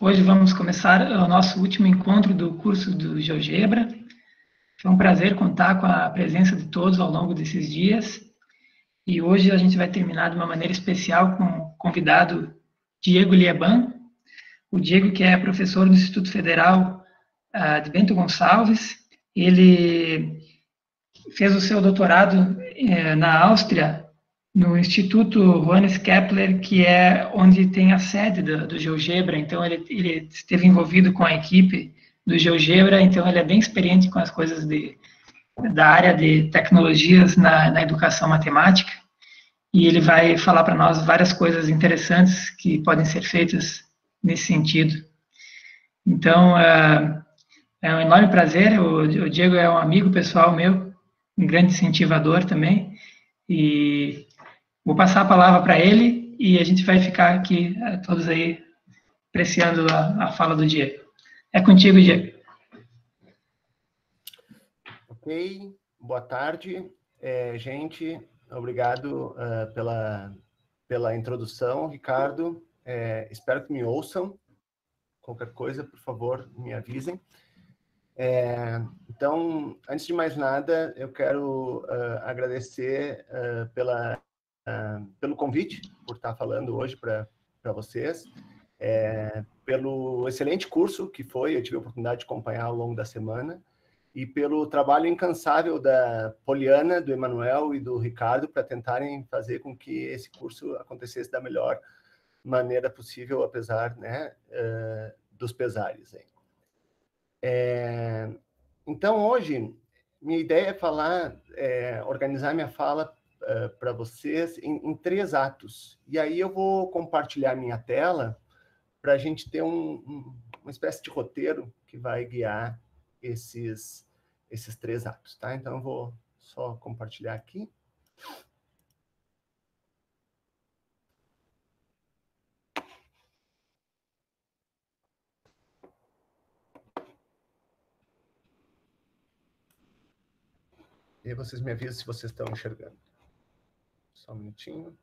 Hoje vamos começar o nosso último encontro do curso do GeoGebra. Foi um prazer contar com a presença de todos ao longo desses dias. E hoje a gente vai terminar de uma maneira especial com o convidado Diego Lieban. O Diego, que é professor do Instituto Federal de Bento Gonçalves. Ele fez o seu doutorado na Áustria, no Instituto Johannes Kepler, que é onde tem a sede do GeoGebra. Então, ele esteve envolvido com a equipe do GeoGebra, então ele é bem experiente com as coisas da área de tecnologias na educação matemática, e ele vai falar para nós várias coisas interessantes que podem ser feitas nesse sentido. Então, é um enorme prazer. O Diego é um amigo pessoal meu, um grande incentivador também, e vou passar a palavra para ele e a gente vai ficar aqui todos aí apreciando a fala do Diego. É contigo, Diego. Ok, boa tarde, gente. Obrigado pela introdução, Ricardo. Espero que me ouçam. Qualquer coisa, por favor, me avisem. Então, antes de mais nada, eu quero agradecer pelo convite, por estar falando hoje para vocês, pelo excelente curso que foi, eu tive a oportunidade de acompanhar ao longo da semana, e pelo trabalho incansável da Poliana, do Emanuel e do Ricardo para tentarem fazer com que esse curso acontecesse da melhor maneira possível, apesar, né, dos pesares. Então, hoje, minha ideia é falar, organizar minha fala para vocês em 3 atos. E aí eu vou compartilhar minha tela para a gente ter uma espécie de roteiro que vai guiar esses 3 atos, tá? Então, eu vou só compartilhar aqui. E aí vocês me avisam se vocês estão enxergando. Só um minutinho.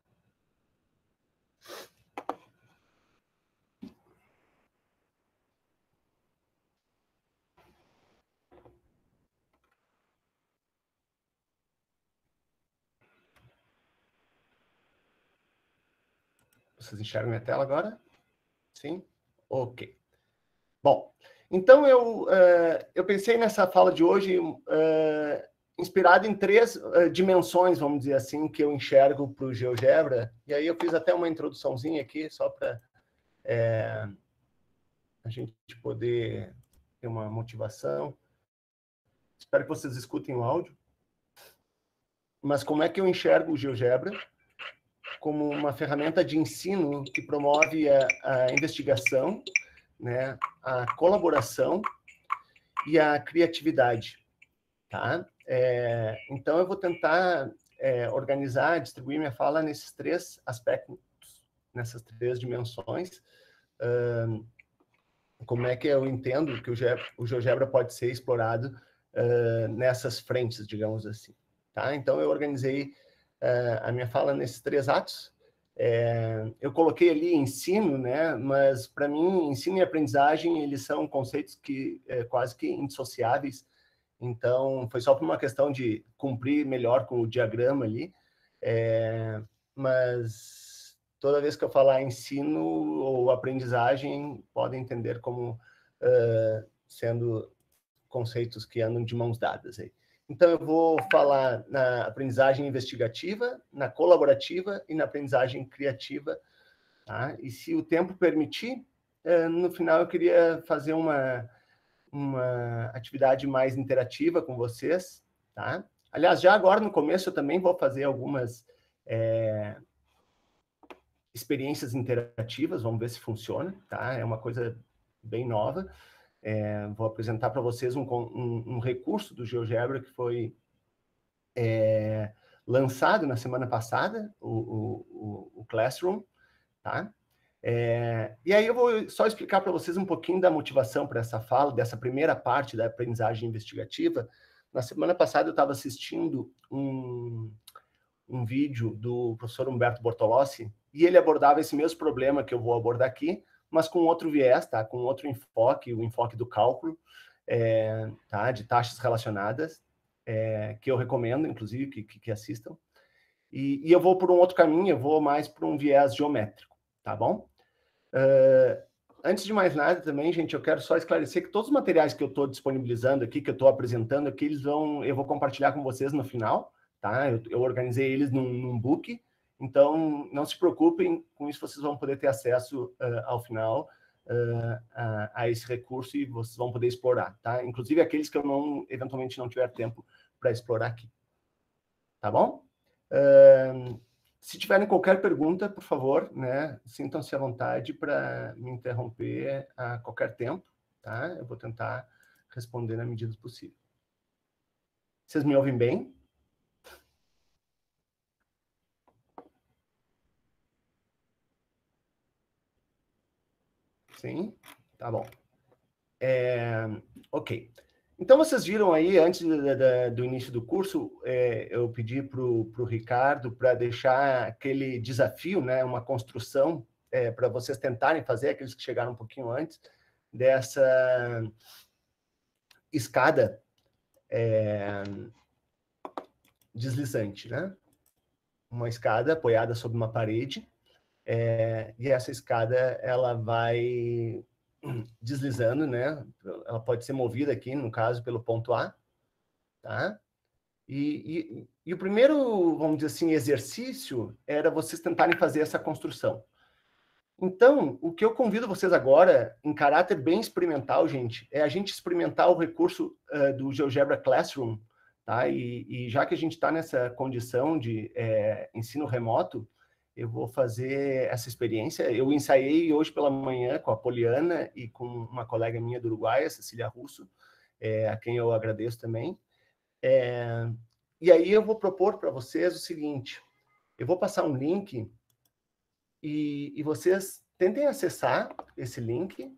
Vocês enxergam minha tela agora? Sim? Ok. Bom, então eu pensei nessa fala de hoje inspirado em 3 dimensões, vamos dizer assim, que eu enxergo para o GeoGebra, e aí eu fiz até uma introduçãozinha aqui, só para a gente poder ter uma motivação. Espero que vocês escutem o áudio. Mas como é que eu enxergo o GeoGebra? Como uma ferramenta de ensino que promove a investigação, né, a colaboração e a criatividade, tá? Então, eu vou tentar organizar, distribuir minha fala nesses 3 aspectos, nessas 3 dimensões. Como é que eu entendo que o GeoGebra pode ser explorado nessas frentes, digamos assim, tá? Então, eu organizei a minha fala nesses 3 atos. Eu coloquei ali ensino, né? Mas, para mim, ensino e aprendizagem, eles são conceitos que quase que indissociáveis. Então, foi só por uma questão de cumprir melhor com o diagrama ali. Mas, toda vez que eu falar ensino ou aprendizagem, podem entender como sendo conceitos que andam de mãos dadas aí. Então, eu vou falar na aprendizagem investigativa, na colaborativa e na aprendizagem criativa, tá? E se o tempo permitir, no final eu queria fazer uma atividade mais interativa com vocês, tá? Aliás, já agora no começo eu também vou fazer algumas experiências interativas, vamos ver se funciona, tá? É uma coisa bem nova. Vou apresentar para vocês um recurso do GeoGebra que foi lançado na semana passada, o Classroom, tá? E aí eu vou só explicar para vocês um pouquinho da motivação para essa fala, dessa primeira parte da aprendizagem investigativa. Na semana passada eu estava assistindo um vídeo do professor Humberto Bortolossi, e ele abordava esse mesmo problema que eu vou abordar aqui, mas com outro viés, tá? Com outro enfoque, o enfoque do cálculo, tá? De taxas relacionadas, que eu recomendo, inclusive, que assistam. E eu vou por um outro caminho, eu vou mais por um viés geométrico, tá bom? Antes de mais nada também, gente, eu quero só esclarecer que todos os materiais que eu estou disponibilizando aqui, que eu estou apresentando aqui, eu vou compartilhar com vocês no final, tá? Eu organizei eles num book, então não se preocupem com isso, vocês vão poder ter acesso ao final a esse recurso e vocês vão poder explorar, tá? Inclusive aqueles que eu eventualmente não tiver tempo para explorar aqui, tá bom? Se tiverem qualquer pergunta, por favor, né, sintam-se à vontade para me interromper a qualquer tempo, tá? Eu vou tentar responder na medida do possível. Vocês me ouvem bem? Sim? Tá bom. Ok. Então, vocês viram aí, antes do início do curso, eu pedi para o Ricardo para deixar aquele desafio, né, uma construção, para vocês tentarem fazer, aqueles que chegaram um pouquinho antes, dessa escada deslizante, né? Uma escada apoiada sobre uma parede, e essa escada, ela vai deslizando, né? Ela pode ser movida aqui, no caso, pelo ponto A, tá? E o primeiro, vamos dizer assim, exercício era vocês tentarem fazer essa construção. Então, o que eu convido vocês agora, em caráter bem experimental, gente, é a gente experimentar o recurso do GeoGebra Classroom, tá? E já que a gente está nessa condição de ensino remoto, eu vou fazer essa experiência. Eu ensaiei hoje pela manhã com a Poliana e com uma colega minha do Uruguai, a Cecília Russo, a quem eu agradeço também. E aí eu vou propor para vocês o seguinte, eu vou passar um link e vocês tentem acessar esse link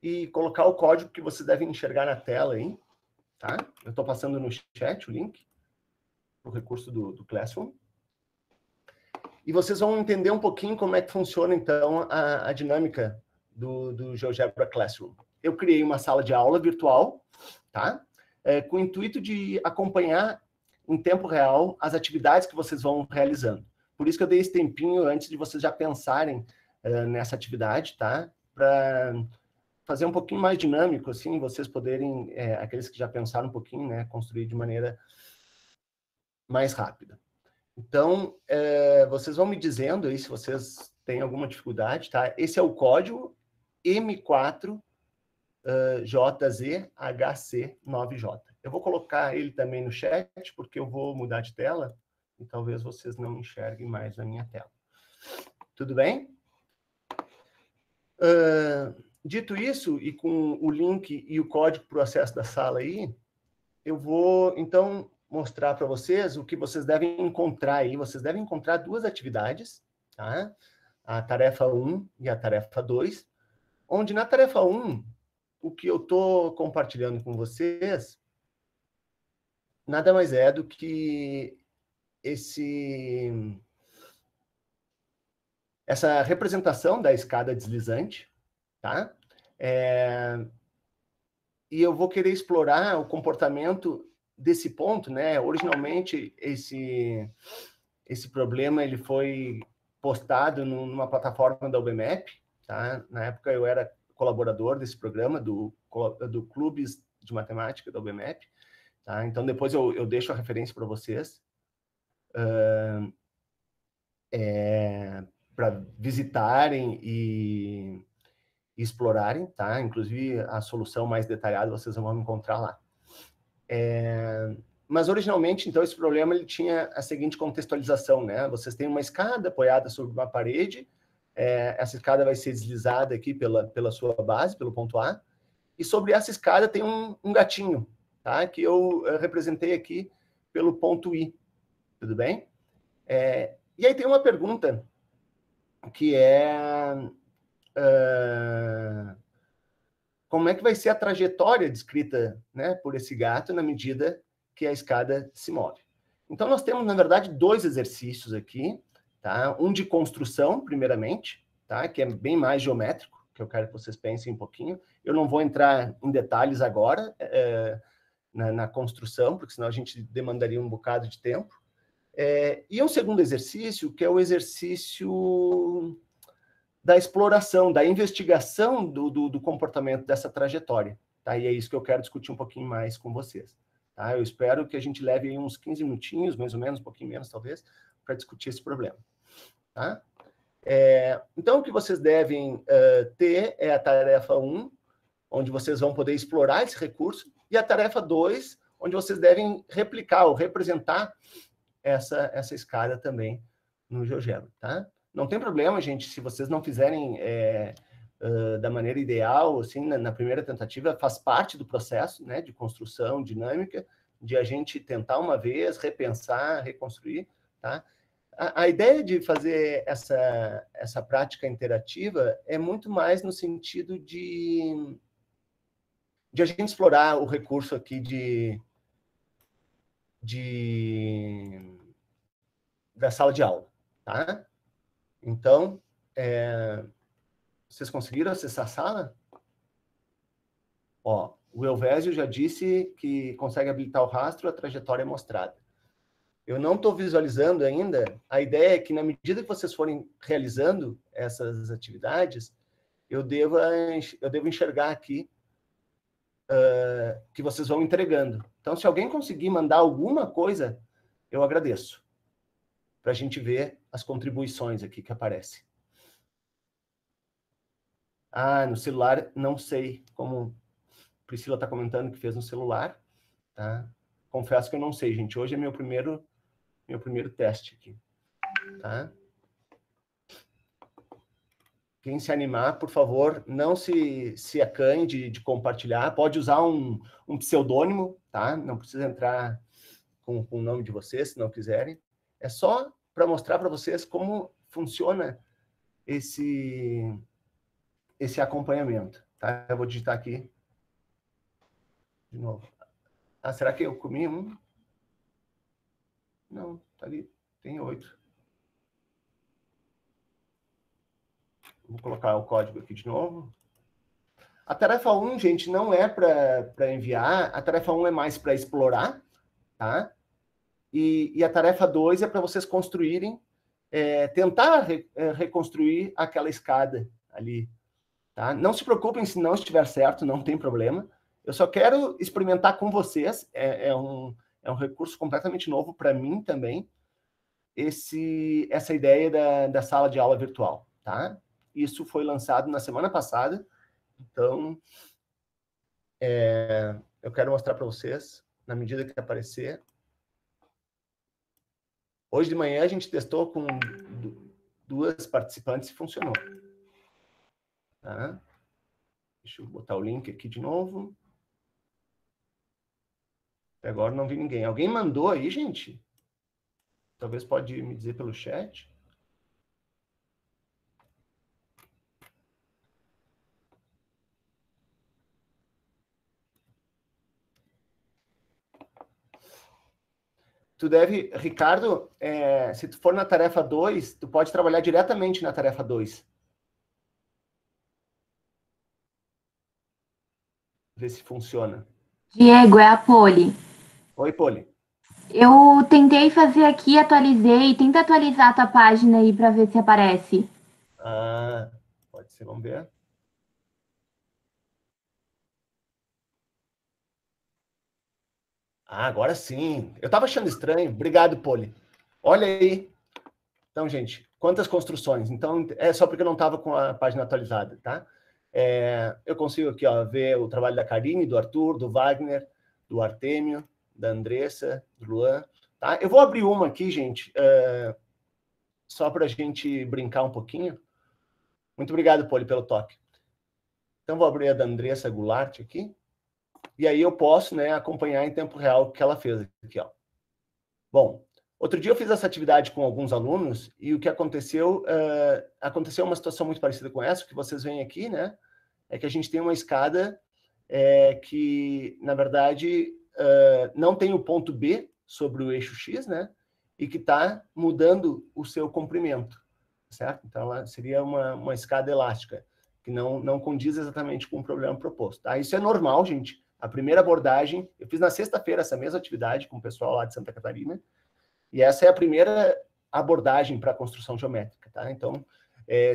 e colocar o código que vocês devem enxergar na tela aí, tá? Eu estou passando no chat o link, o recurso do Classroom. E vocês vão entender um pouquinho como é que funciona, então, a dinâmica do GeoGebra Classroom. Eu criei uma sala de aula virtual, tá? Com o intuito de acompanhar em tempo real as atividades que vocês vão realizando. Por isso que eu dei esse tempinho antes de vocês já pensarem nessa atividade, tá? Para fazer um pouquinho mais dinâmico, assim, vocês poderem, aqueles que já pensaram um pouquinho, né, construir de maneira mais rápida. Então, vocês vão me dizendo aí se vocês têm alguma dificuldade, tá? Esse é o código M4JZHC9J. Eu vou colocar ele também no chat, porque eu vou mudar de tela e talvez vocês não enxerguem mais a minha tela. Tudo bem? Dito isso, e com o link e o código para o acesso da sala aí, eu vou, então, mostrar para vocês o que vocês devem encontrar aí. Vocês devem encontrar duas atividades, tá? A tarefa 1 e a tarefa 2, onde na tarefa 1, o que eu estou compartilhando com vocês nada mais é do que essa representação da escada deslizante, tá? E eu vou querer explorar o comportamento desse ponto, né? Originalmente, esse problema ele foi postado numa plataforma da UBMAP, tá? Na época eu era colaborador desse programa, do Clubes de Matemática da UBMAP, tá? Então depois eu deixo a referência para vocês, para visitarem e explorarem, tá? Inclusive a solução mais detalhada vocês vão encontrar lá. Mas originalmente, então, esse problema ele tinha a seguinte contextualização, né? Vocês têm uma escada apoiada sobre uma parede, essa escada vai ser deslizada aqui pela sua base, pelo ponto A, e sobre essa escada tem um gatinho, tá? Que eu representei aqui pelo ponto I, tudo bem? E aí tem uma pergunta que como é que vai ser a trajetória descrita, né, por esse gato na medida que a escada se move. Então, nós temos, na verdade, dois exercícios aqui, tá? Um de construção, primeiramente, tá? Que é bem mais geométrico, que eu quero que vocês pensem um pouquinho. Eu não vou entrar em detalhes agora na construção, porque senão a gente demandaria um bocado de tempo. E um segundo exercício, que é o exercício da exploração, da investigação do comportamento dessa trajetória. Tá? E é isso que eu quero discutir um pouquinho mais com vocês. Tá? Eu espero que a gente leve aí uns 15 minutinhos, mais ou menos, um pouquinho menos talvez, para discutir esse problema. Tá? Então, o que vocês devem ter é a tarefa 1, onde vocês vão poder explorar esse recurso, e a tarefa 2, onde vocês devem replicar ou representar essa escada também no GeoGebra. Tá? Não tem problema, gente, se vocês não fizerem da maneira ideal, assim, na primeira tentativa, faz parte do processo, né, de construção dinâmica, de a gente tentar uma vez, repensar, reconstruir, tá? A ideia de fazer essa prática interativa é muito mais no sentido de a gente explorar o recurso aqui da sala de aula, tá? Então, vocês conseguiram acessar a sala? Ó, o Elvésio já disse que consegue habilitar o rastro, a trajetória é mostrada. Eu não estou visualizando ainda. A ideia é que, na medida que vocês forem realizando essas atividades, eu devo enxergar aqui que vocês vão entregando. Então, se alguém conseguir mandar alguma coisa, eu agradeço, para a gente ver as contribuições aqui que aparecem. Ah, no celular, não sei, como a Priscila está comentando que fez no celular. Tá? Confesso que eu não sei, gente. Hoje é meu primeiro teste aqui. Tá? Quem se animar, por favor, não se acanhe de compartilhar. Pode usar um pseudônimo, tá? Não precisa entrar com o nome de vocês, se não quiserem. É só para mostrar para vocês como funciona esse acompanhamento. Tá? Eu vou digitar aqui de novo. Ah, será que eu comi um? Não, tá ali. Tem 8. Vou colocar o código aqui de novo. A tarefa 1, gente, não é para enviar. A tarefa 1 é mais para explorar, tá? E a tarefa 2 é para vocês construírem, tentar reconstruir aquela escada ali, tá? Não se preocupem se não estiver certo, não tem problema. Eu só quero experimentar com vocês. É um recurso completamente novo para mim também, essa ideia da sala de aula virtual, tá? Isso foi lançado na semana passada, então eu quero mostrar para vocês, na medida que aparecer. Hoje de manhã a gente testou com 2 participantes e funcionou. Tá? Deixa eu botar o link aqui de novo. Até agora não vi ninguém. Alguém mandou aí, gente? Talvez pode me dizer pelo chat. Tu deve, Ricardo, se tu for na tarefa 2, tu pode trabalhar diretamente na tarefa 2. Ver se funciona. Diego, é a Poli. Oi, Poli. Eu tentei fazer aqui, atualizei. Tenta atualizar a tua página aí para ver se aparece. Ah, pode ser, vamos ver. Ah, agora sim. Eu estava achando estranho. Obrigado, Poli. Olha aí. Então, gente, quantas construções? Então, é só porque eu não estava com a página atualizada, tá? Eu consigo aqui, ó, ver o trabalho da Karine, do Arthur, do Wagner, do Artêmio, da Andressa, do Luan. Tá? Eu vou abrir uma aqui, gente, só para a gente brincar um pouquinho. Muito obrigado, Poli, pelo toque. Então, vou abrir a da Andressa Goulart aqui. E aí eu posso, né, acompanhar em tempo real o que ela fez aqui, ó. Bom, outro dia eu fiz essa atividade com alguns alunos e o que aconteceu, aconteceu uma situação muito parecida com essa, que vocês veem aqui, né, é que a gente tem uma escada que, na verdade, não tem o ponto B sobre o eixo X, né, e que está mudando o seu comprimento, certo? Então, ela seria uma escada elástica. que não condiz exatamente com o problema proposto. Tá? Isso é normal, gente. A primeira abordagem, eu fiz na sexta-feira essa mesma atividade com o pessoal lá de Santa Catarina, e essa é a primeira abordagem para a construção geométrica. Tá? Então,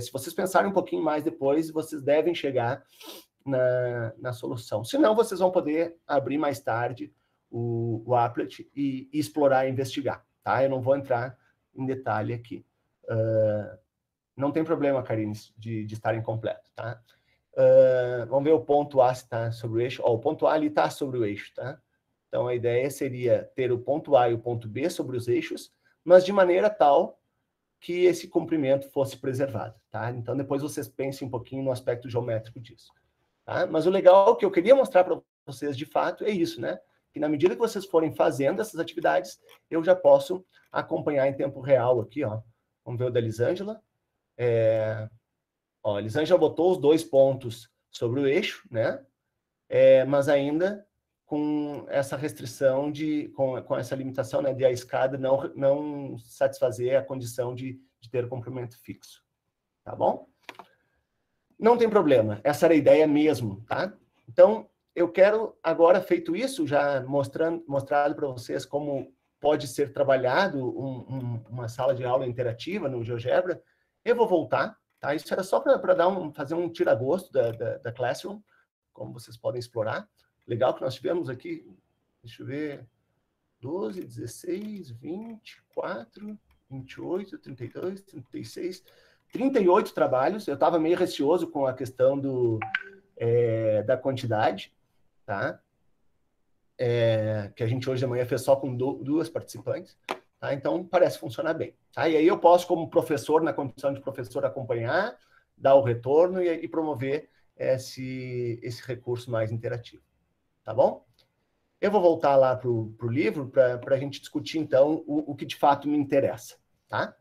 se vocês pensarem um pouquinho mais depois, vocês devem chegar na solução. Senão, vocês vão poder abrir mais tarde o Applet e explorar e investigar. Tá? Eu não vou entrar em detalhe aqui. Não tem problema, Karine, de estar incompleto. Tá? Vamos ver o ponto A se está sobre o eixo. O ponto A ali está sobre o eixo. Tá? Então, a ideia seria ter o ponto A e o ponto B sobre os eixos, mas de maneira tal que esse comprimento fosse preservado. Tá? Então, depois vocês pensem um pouquinho no aspecto geométrico disso. Tá? Mas o legal que eu queria mostrar para vocês, de fato, é isso, né? Que na medida que vocês forem fazendo essas atividades, eu já posso acompanhar em tempo real aqui, ó. Vamos ver o da Elisângela. A Elisângela botou os 2 pontos sobre o eixo, né? Mas ainda com essa restrição, com essa limitação, né, de a escada não satisfazer a condição de ter comprimento fixo. Tá bom? Não tem problema, essa era a ideia mesmo, tá? Então, eu quero agora, feito isso, já mostrado para vocês como pode ser trabalhado uma sala de aula interativa no GeoGebra, eu vou voltar, tá? Isso era só para fazer um tira-gosto da Classroom, como vocês podem explorar. Legal que nós tivemos aqui, deixa eu ver, 12, 16, 24, 28, 32, 36, 38 trabalhos. Eu estava meio receoso com a questão da quantidade, tá? Que a gente hoje de manhã fez só com 2 participantes. Tá? Então, parece funcionar bem. Tá? E aí eu posso, como professor, na condição de professor, acompanhar, dar o retorno e promover esse recurso mais interativo. Tá bom? Eu vou voltar lá para o livro para a gente discutir, então, o que de fato me interessa. Tá?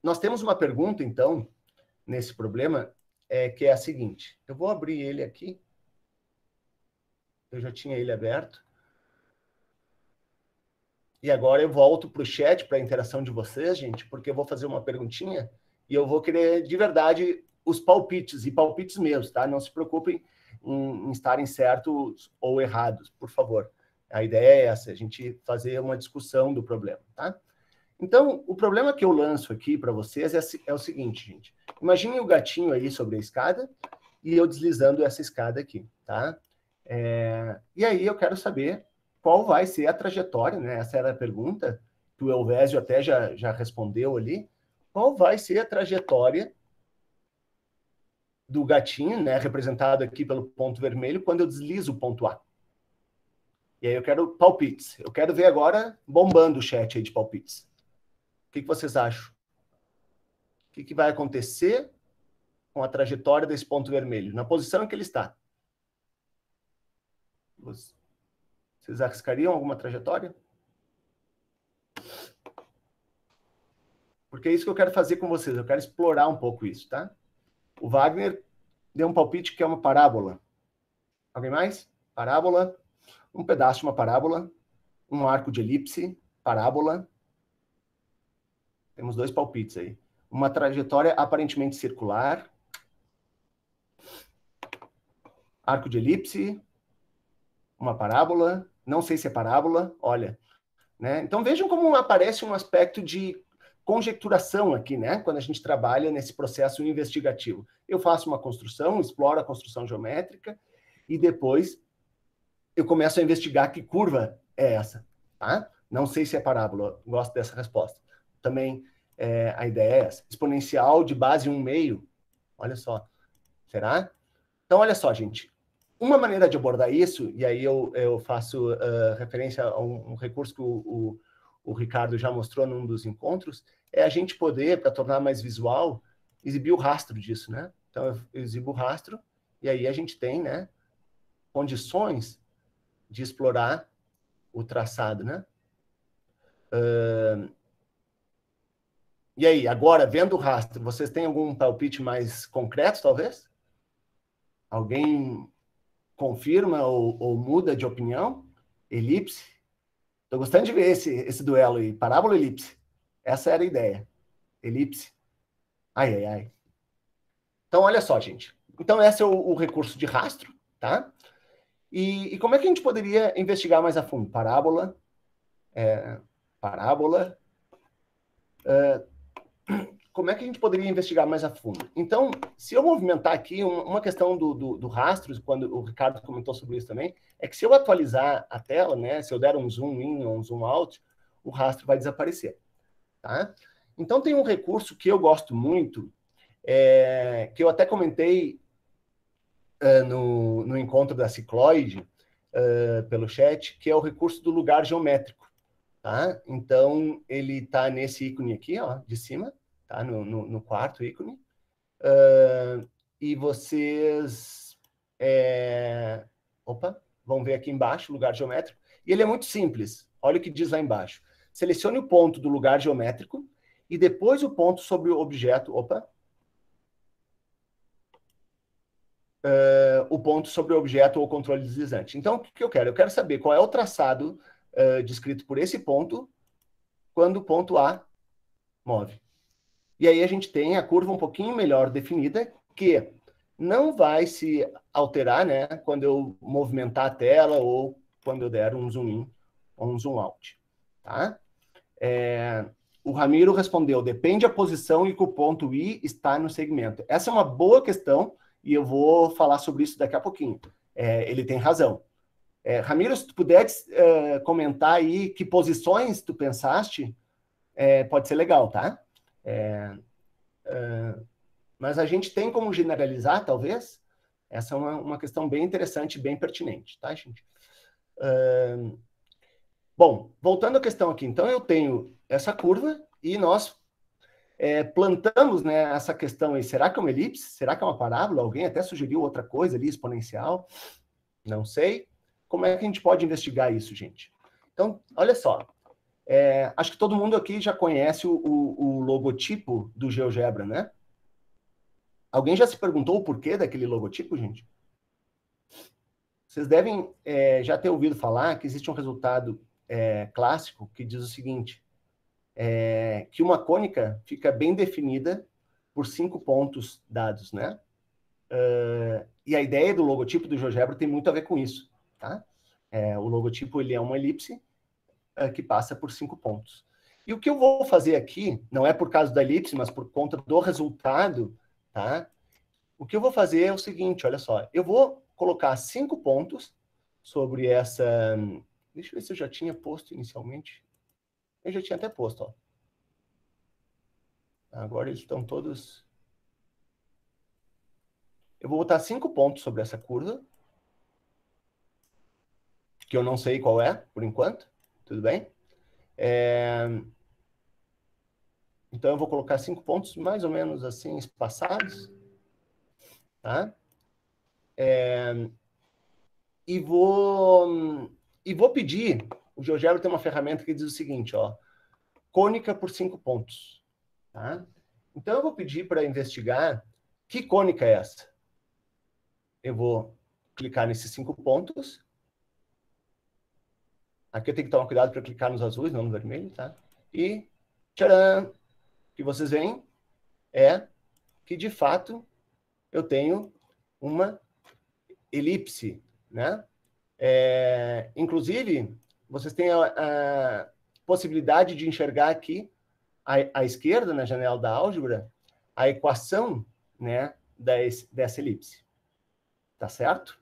Nós temos uma pergunta, então, nesse problema, que é a seguinte. Eu vou abrir ele aqui. Eu já tinha ele aberto. E agora eu volto para o chat, para a interação de vocês, gente, porque eu vou fazer uma perguntinha e eu vou querer, de verdade, os palpites, e palpites meus, tá? Não se preocupem em estarem certos ou errados, por favor. A ideia é essa, a gente fazer uma discussão do problema, tá? Então, o problema que eu lanço aqui para vocês é o seguinte, gente. Imaginem o gatinho aí sobre a escada e eu deslizando essa escada aqui, tá? E aí eu quero saber qual vai ser a trajetória, né? Essa era a pergunta que o Elvésio até já respondeu ali. Qual vai ser a trajetória do gatinho, né? Representado aqui pelo ponto vermelho, quando eu deslizo o ponto A. E aí eu quero palpites. Eu quero ver agora bombando o chat aí de palpites. O que vocês acham? O que vai acontecer com a trajetória desse ponto vermelho? Na posição em que ele está. Vocês arriscariam alguma trajetória? Porque é isso que eu quero fazer com vocês. Eu quero explorar um pouco isso, tá? O Wagner deu um palpite que é uma parábola. Alguém mais? Parábola. Um pedaço de uma parábola. Um arco de elipse. Parábola. Temos 2 palpites aí. Uma trajetória aparentemente circular. Arco de elipse. Uma parábola. Não sei se é parábola. Olha. Né? Então, vejam como aparece um aspecto de conjecturação aqui, né? Quando a gente trabalha nesse processo investigativo. Eu faço uma construção, exploro a construção geométrica e depois eu começo a investigar que curva é essa, tá? Não sei se é parábola, gosto dessa resposta. Também a ideia é essa. Exponencial de base 1/2. Olha só. Será? Então, olha só, gente. Uma maneira de abordar isso, e aí eu faço referência a um recurso que o Ricardo já mostrou num dos encontros, é a gente poder, para tornar mais visual, exibir o rastro disso, né? Então, eu exibo o rastro, e aí a gente tem, né, condições de explorar o traçado, né? E aí, agora, vendo o rastro, vocês têm algum palpite mais concreto, talvez? Alguém confirma ou muda de opinião? Elipse? Estou gostando de ver esse duelo aí. Parábola ou elipse? Essa era a ideia. Elipse. Ai. Então, olha só, gente. Então, esse é o recurso de rastro, tá? E como é que a gente poderia investigar mais a fundo? Parábola. Como é que a gente poderia investigar mais a fundo? Então, se eu movimentar aqui, uma questão do rastro, quando o Ricardo comentou sobre isso também, é que se eu atualizar a tela, né, se eu der um zoom in ou um zoom out, o rastro vai desaparecer. Tá? Então, tem um recurso que eu gosto muito, que eu até comentei no encontro da Cicloide, pelo chat, que é o recurso do lugar geométrico. Tá? Então, ele está nesse ícone aqui, ó, de cima, tá? No quarto ícone. E vocês vão ver aqui embaixo, lugar geométrico. E ele é muito simples. Olha o que diz lá embaixo. Selecione o ponto do lugar geométrico e depois o ponto sobre o objeto. O ponto sobre o objeto ou controle deslizante. Então, o que eu quero? Eu quero saber qual é o traçado descrito por esse ponto quando o ponto A move. E aí a gente tem a curva um pouquinho melhor definida, que não vai se alterar, né, quando eu movimentar a tela ou quando eu der um zoom in ou um zoom out. Tá? O Ramiro respondeu, depende da posição em que o ponto I está no segmento. Essa é uma boa questão e eu vou falar sobre isso daqui a pouquinho. Ele tem razão. Ramiro, se tu puderes comentar aí que posições tu pensaste, pode ser legal, tá? Mas a gente tem como generalizar, talvez? Essa é uma questão bem interessante, bem pertinente, tá, gente? Bom, voltando à questão aqui. Então, eu tenho essa curva e nós plantamos, né, essa questão aí. Será que é uma elipse? Será que é uma parábola? Alguém até sugeriu outra coisa ali, exponencial? Não sei. Como é que a gente pode investigar isso, gente? Então, olha só. Acho que todo mundo aqui já conhece o logotipo do GeoGebra, né? Alguém já se perguntou o porquê daquele logotipo, gente? Vocês devem já ter ouvido falar que existe um resultado clássico que diz o seguinte, que uma cônica fica bem definida por 5 pontos dados, né? E a ideia do logotipo do GeoGebra tem muito a ver com isso, tá? O logotipo ele é uma elipse que passa por 5 pontos. E o que eu vou fazer aqui, não é por causa da elipse, mas por conta do resultado, tá? O que eu vou fazer é o seguinte, olha só, eu vou colocar 5 pontos sobre essa... Deixa eu ver se eu já tinha posto inicialmente. Eu já tinha até posto, ó. Agora eles estão todos... Eu vou botar 5 pontos sobre essa curva, que eu não sei qual é, por enquanto. Tudo bem? Então, eu vou colocar 5 pontos mais ou menos assim, espaçados. Tá? E vou pedir... O GeoGebra tem uma ferramenta que diz o seguinte, ó. Cônica por 5 pontos. Tá? Então, eu vou pedir para investigar que cônica é essa. Eu vou clicar nesses 5 pontos. Aqui eu tenho que tomar cuidado para clicar nos azuis, não no vermelho, tá? E, tcharam! O que vocês veem é que, de fato, eu tenho uma elipse, né? Inclusive, vocês têm a possibilidade de enxergar aqui, à esquerda, na janela da álgebra, a equação, né, dessa elipse. Tá certo?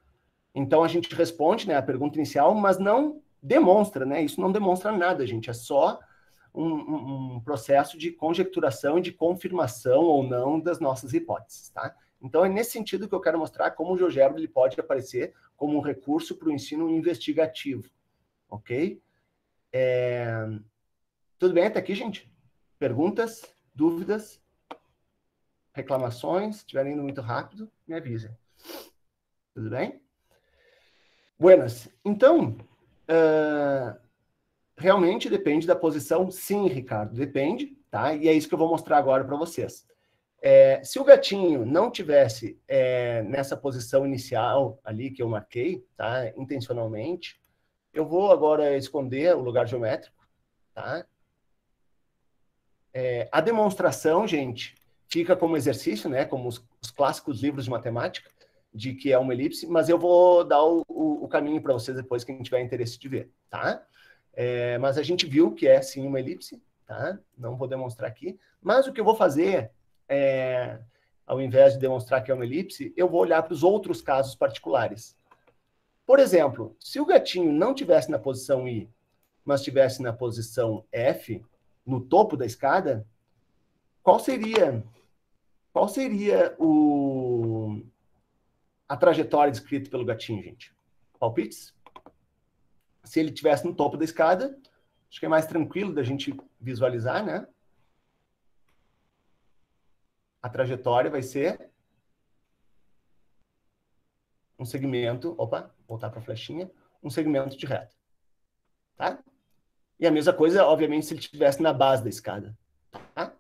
Então, a gente responde, né, a pergunta inicial, mas não demonstra, né? Isso não demonstra nada, gente. É só um processo de conjecturação e de confirmação ou não das nossas hipóteses, tá? Então, é nesse sentido que eu quero mostrar como o GeoGebra ele pode aparecer como um recurso para o ensino investigativo, ok? Tudo bem até aqui, gente? Perguntas? Dúvidas? Reclamações? Se estiverem indo muito rápido, me avisem. Tudo bem? Buenas. Então, realmente depende da posição? Sim, Ricardo, depende, tá? E é isso que eu vou mostrar agora para vocês. Se o gatinho não tivesse nessa posição inicial ali que eu marquei, tá? Intencionalmente, eu vou agora esconder o lugar geométrico, tá? A demonstração, gente, fica como exercício, né, como os clássicos livros de matemática, de que é uma elipse, mas eu vou dar o caminho para vocês depois, quem tiver interesse de ver, tá? Mas a gente viu que é, sim, uma elipse, tá? Não vou demonstrar aqui, mas o que eu vou fazer ao invés de demonstrar que é uma elipse, eu vou olhar para os outros casos particulares. Por exemplo, se o gatinho não estivesse na posição I, mas estivesse na posição F, no topo da escada, qual seria a trajetória descrita pelo gatinho, gente? Palpites? Se ele estivesse no topo da escada, acho que é mais tranquilo da gente visualizar, né? A trajetória vai ser um segmento, opa, voltar para a flechinha, um segmento de reta, tá? E a mesma coisa, obviamente, se ele estivesse na base da escada, tá?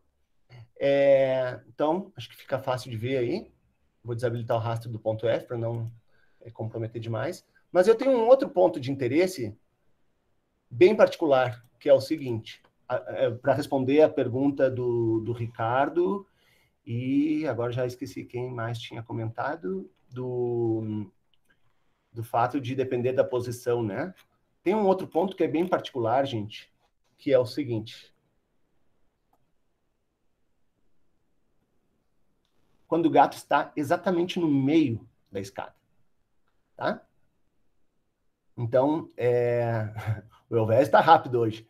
Então, acho que fica fácil de ver aí. Vou desabilitar o rastro do ponto F para não comprometer demais. Mas eu tenho um outro ponto de interesse bem particular, que é o seguinte, para responder a pergunta do Ricardo, e agora já esqueci quem mais tinha comentado, do fato de depender da posição, né? Tem um outro ponto que é bem particular, gente, que é o seguinte. Quando o gato está exatamente no meio da escada, tá? Então, o Elvésio está rápido hoje.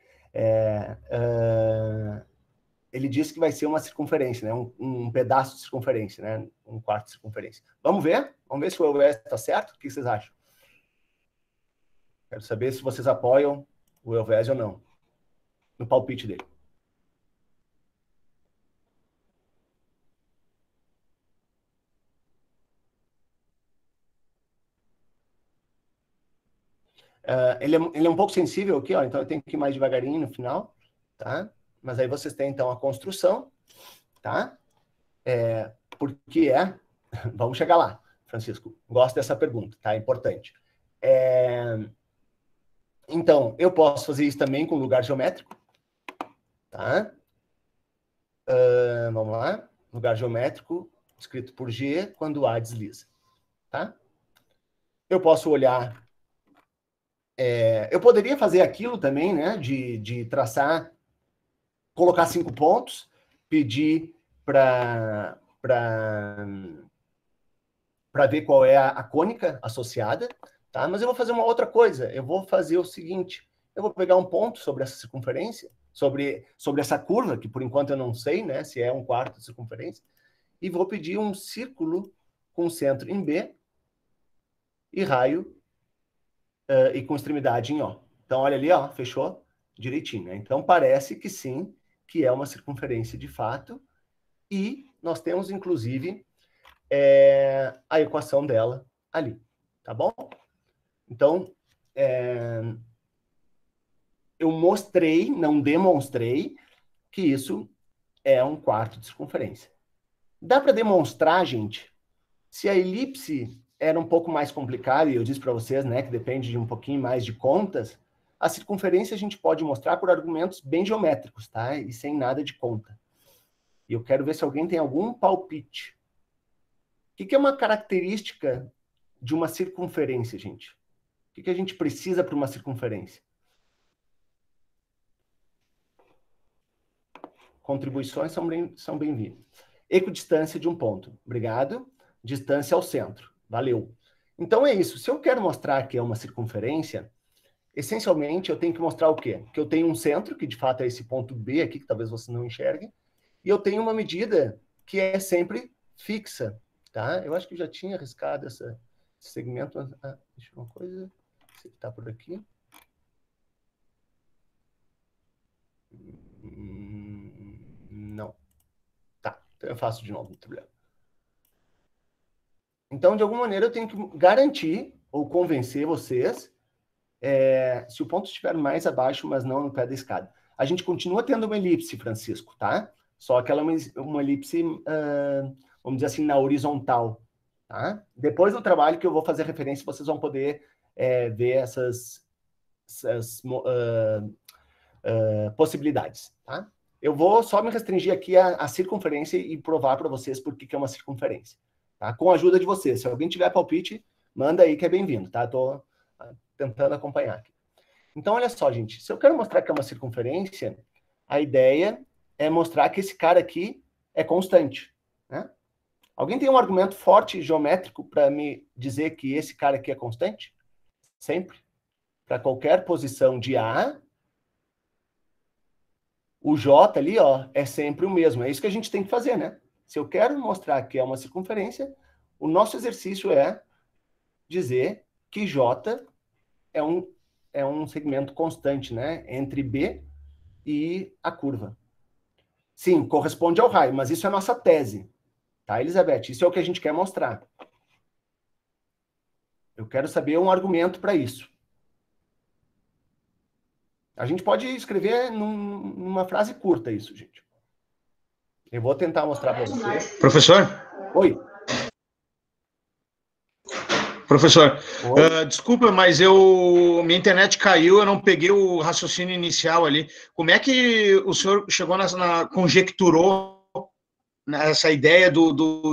Ele disse que vai ser uma circunferência, né? Um pedaço de circunferência, né? Um quarto de circunferência. Vamos ver? Vamos ver se o Elvésio está certo? O que vocês acham? Quero saber se vocês apoiam o Elvésio ou não, no palpite dele. Ele é um pouco sensível aqui, ó, então eu tenho que ir mais devagarinho no final, tá? Mas aí vocês têm, então, a construção, tá? Porque vamos chegar lá, Francisco. Gosto dessa pergunta, tá? É importante. Então, eu posso fazer isso também com lugar geométrico, tá? Vamos lá. Lugar geométrico, escrito por G, quando A desliza, tá? Eu posso olhar... eu poderia fazer aquilo também, né? De traçar, colocar 5 pontos, pedir para ver qual é a cônica associada, tá? Mas eu vou fazer uma outra coisa. Eu vou fazer o seguinte. Eu vou pegar um ponto sobre essa circunferência, sobre essa curva, que por enquanto eu não sei, né? Se é um quarto de circunferência, e vou pedir um círculo com centro em B e raio e com extremidade em O. Então, olha ali, ó, fechou direitinho, né? Então, parece que sim, que é uma circunferência de fato, e nós temos, inclusive, a equação dela ali, tá bom? Então, eu mostrei, não demonstrei, que isso é um quarto de circunferência. Dá para demonstrar, gente, se a elipse era um pouco mais complicada, e eu disse para vocês, né, que depende de um pouquinho mais de contas, a circunferência a gente pode mostrar por argumentos bem geométricos, tá? E sem nada de conta. E eu quero ver se alguém tem algum palpite. O que é uma característica de uma circunferência, gente? O que a gente precisa para uma circunferência? Contribuições são bem-vindas. Equidistância de um ponto. Obrigado. Distância ao centro. Valeu. Então é isso. Se eu quero mostrar que é uma circunferência, essencialmente eu tenho que mostrar o quê? Que eu tenho um centro, que de fato é esse ponto B aqui, que talvez você não enxergue, e eu tenho uma medida que é sempre fixa, tá? Eu acho que eu já tinha arriscado esse segmento. Deixa eu ver uma coisa. Esse aqui está por aqui. Não. Tá, então eu faço de novo, não tem problema. Então, de alguma maneira, eu tenho que garantir ou convencer vocês se o ponto estiver mais abaixo, mas não no pé da escada. A gente continua tendo uma elipse, Francisco, tá? Só que ela é uma elipse, vamos dizer assim, na horizontal, tá? Depois do trabalho que eu vou fazer referência, vocês vão poder ver essas possibilidades, tá? Eu vou só me restringir aqui à circunferência e provar para vocês por que é uma circunferência. Tá? Com a ajuda de vocês. Se alguém tiver palpite, manda aí que é bem-vindo. Tá? Estou tentando acompanhar aqui. Então, olha só, gente. Se eu quero mostrar que é uma circunferência, a ideia é mostrar que esse cara aqui é constante. Né? Alguém tem um argumento forte geométrico para me dizer que esse cara aqui é constante? Sempre. Para qualquer posição de A, o J ali, ó, é sempre o mesmo. É isso que a gente tem que fazer, né? Se eu quero mostrar que é uma circunferência, o nosso exercício é dizer que J é um segmento constante, né? Entre B e a curva. Sim, corresponde ao raio, mas isso é a nossa tese. Tá, Elizabeth? Isso é o que a gente quer mostrar. Eu quero saber um argumento para isso. A gente pode escrever numa frase curta isso, gente. Eu vou tentar mostrar para vocês. Professor? Oi. Professor, desculpa, mas minha internet caiu, eu não peguei o raciocínio inicial ali. Como é que o senhor chegou conjecturou nessa ideia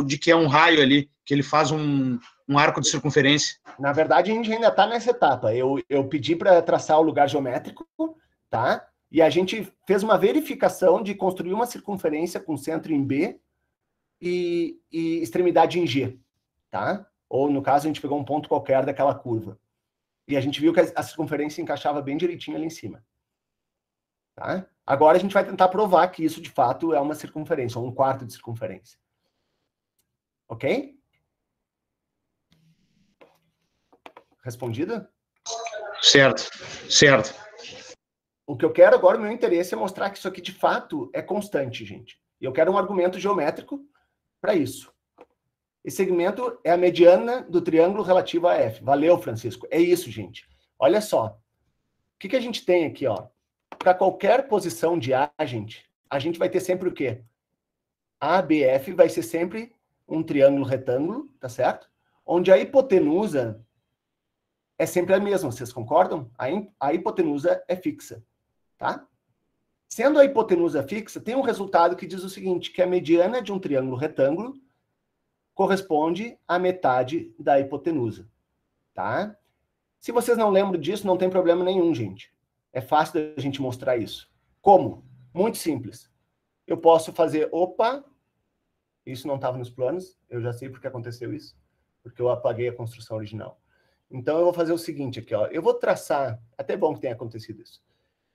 de que é um raio ali, que ele faz um arco de circunferência? Na verdade, a gente ainda está nessa etapa. Eu pedi para traçar o lugar geométrico, tá? E a gente fez uma verificação de construir uma circunferência com centro em B e extremidade em G, tá? Ou, no caso, a gente pegou um ponto qualquer daquela curva. E a gente viu que a circunferência encaixava bem direitinho ali em cima. Tá? Agora a gente vai tentar provar que isso, de fato, é uma circunferência, ou um quarto de circunferência. Ok? Respondido? Certo, certo. O que eu quero agora, o meu interesse é mostrar que isso aqui, de fato, é constante, gente. E eu quero um argumento geométrico para isso. Esse segmento é a mediana do triângulo relativo a F. Valeu, Francisco. É isso, gente. Olha só. O que a gente tem aqui, ó? Para qualquer posição de A, gente, a gente vai ter sempre o quê? ABF vai ser sempre um triângulo retângulo, tá certo? Onde a hipotenusa é sempre a mesma, vocês concordam? A hipotenusa é fixa, tá? Sendo a hipotenusa fixa, tem um resultado que diz o seguinte, que a mediana de um triângulo retângulo corresponde à metade da hipotenusa, tá? Se vocês não lembram disso, não tem problema nenhum, gente. É fácil da gente mostrar isso. Como? Muito simples. Eu posso fazer, opa, isso não estava nos planos, eu já sei porque aconteceu isso, porque eu apaguei a construção original. Então, eu vou fazer o seguinte aqui, ó. Eu vou traçar, até bom que tenha acontecido isso.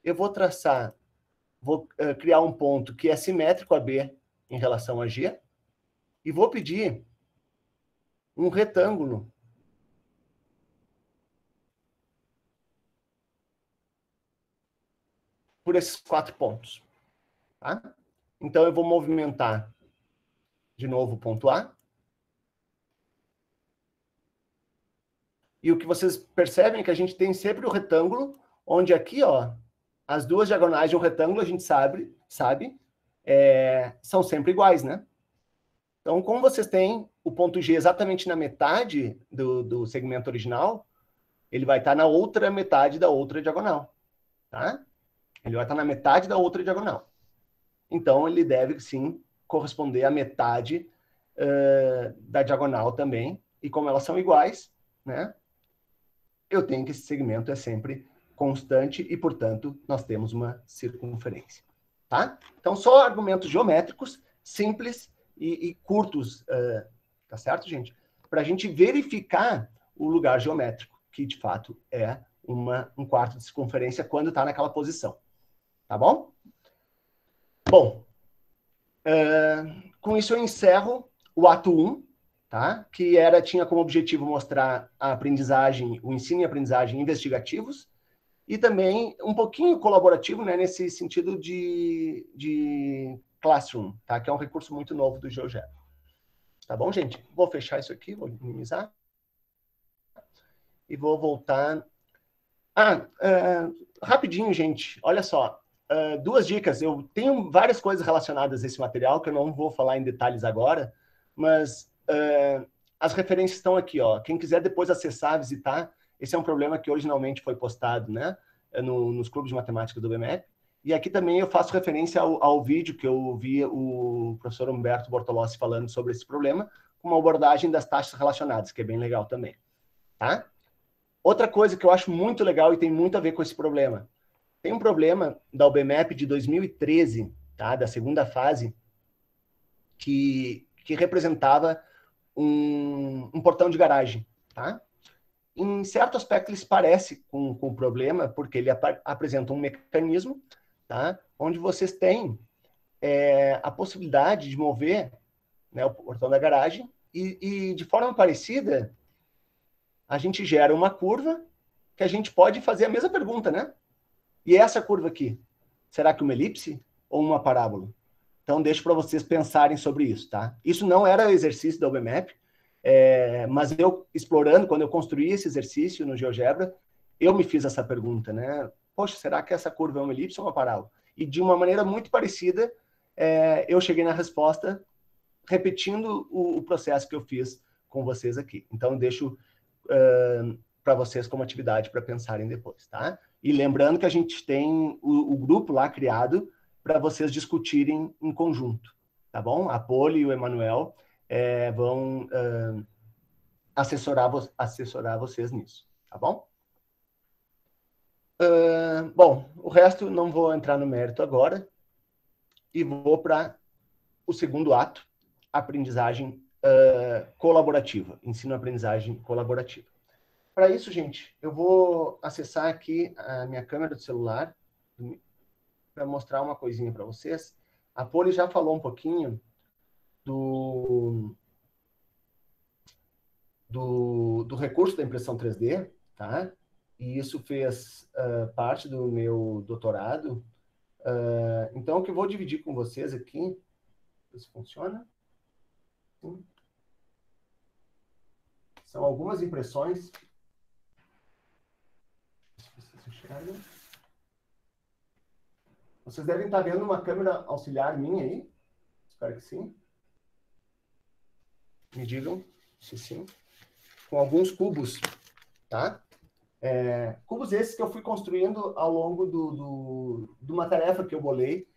Eu vou traçar, vou criar um ponto que é simétrico a B em relação a G, e vou pedir um retângulo por esses 4 pontos. Tá? Então, eu vou movimentar de novo o ponto A. E o que vocês percebem é que a gente tem sempre o retângulo, onde aqui, ó, as duas diagonais de um retângulo, a gente sabe são sempre iguais, né? Então, como vocês têm o ponto G exatamente na metade do segmento original, ele vai estar na outra metade da outra diagonal, tá? Ele vai estar na metade da outra diagonal. Então, ele deve, sim, corresponder à metade da diagonal também. E como elas são iguais, né? Eu tenho que esse segmento é sempre constante e, portanto, nós temos uma circunferência. Tá? Então, só argumentos geométricos, simples e curtos, tá certo, gente? Para a gente verificar o lugar geométrico, que, de fato, é um quarto de circunferência quando está naquela posição. Tá bom? Bom, com isso eu encerro o ato 1, tá? Que tinha como objetivo mostrar a aprendizagem, o ensino e aprendizagem investigativos, e também um pouquinho colaborativo, né, nesse sentido de Classroom, tá? Que é um recurso muito novo do GeoGebra. Tá bom, gente? Vou fechar isso aqui, vou minimizar. E vou voltar... rapidinho, gente, olha só. 2 dicas. Eu tenho várias coisas relacionadas a esse material, que eu não vou falar em detalhes agora, mas as referências estão aqui, ó. Quem quiser depois acessar, visitar, esse é um problema que originalmente foi postado, né, nos clubes de matemática do BMEP, E aqui também eu faço referência ao vídeo que eu vi o professor Humberto Bortolossi falando sobre esse problema, com uma abordagem das taxas relacionadas, que é bem legal também. Tá? Outra coisa que eu acho muito legal e tem muito a ver com esse problema. Tem um problema da UBMAP de 2013, tá? Da segunda fase, que representava um portão de garagem. Tá? Em certo aspecto, ele se parece com o problema, porque ele apresenta um mecanismo, tá? Onde vocês têm a possibilidade de mover, né, o portão da garagem e de forma parecida, a gente gera uma curva que a gente pode fazer a mesma pergunta, né? E essa curva aqui, será que uma elipse ou uma parábola? Então, deixo para vocês pensarem sobre isso, tá? Isso não era exercício da UBMAP, mas eu, explorando, quando eu construí esse exercício no GeoGebra, eu me fiz essa pergunta, né? Poxa, será que essa curva é uma elipse ou uma parábola? E de uma maneira muito parecida, eu cheguei na resposta repetindo o processo que eu fiz com vocês aqui. Então, eu deixo para vocês como atividade para pensarem depois, tá? E lembrando que a gente tem o grupo lá criado para vocês discutirem em conjunto, tá bom? A Poli e o Emanuel vão assessorar vocês nisso, tá bom? Bom, o resto não vou entrar no mérito agora e vou para o segundo ato, aprendizagem colaborativa, ensino-aprendizagem colaborativa. Para isso, gente, eu vou acessar aqui a minha câmera do celular para mostrar uma coisinha para vocês. A Poli já falou um pouquinho do recurso da impressão 3D, tá? E isso fez parte do meu doutorado. Então, o que eu vou dividir com vocês aqui, se funciona. Sim. São algumas impressões. Se vocês enxergam. Vocês devem estar vendo uma câmera auxiliar minha aí. Espero que sim. Me digam se sim. Com alguns cubos, tá? Cubos esses que eu fui construindo ao longo de uma tarefa que eu bolei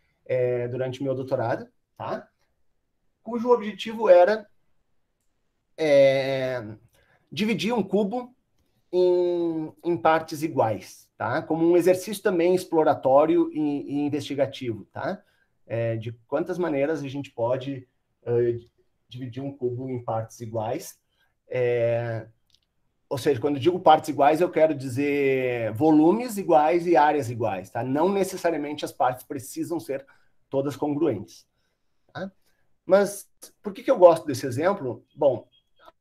durante meu doutorado, tá? Cujo objetivo era dividir um cubo em partes iguais, tá? Como um exercício também exploratório e investigativo, tá? De quantas maneiras a gente pode dividir um cubo em partes iguais. Ou seja, quando eu digo partes iguais, eu quero dizer volumes iguais e áreas iguais, tá? Não necessariamente as partes precisam ser todas congruentes, tá? Mas por que eu gosto desse exemplo? Bom,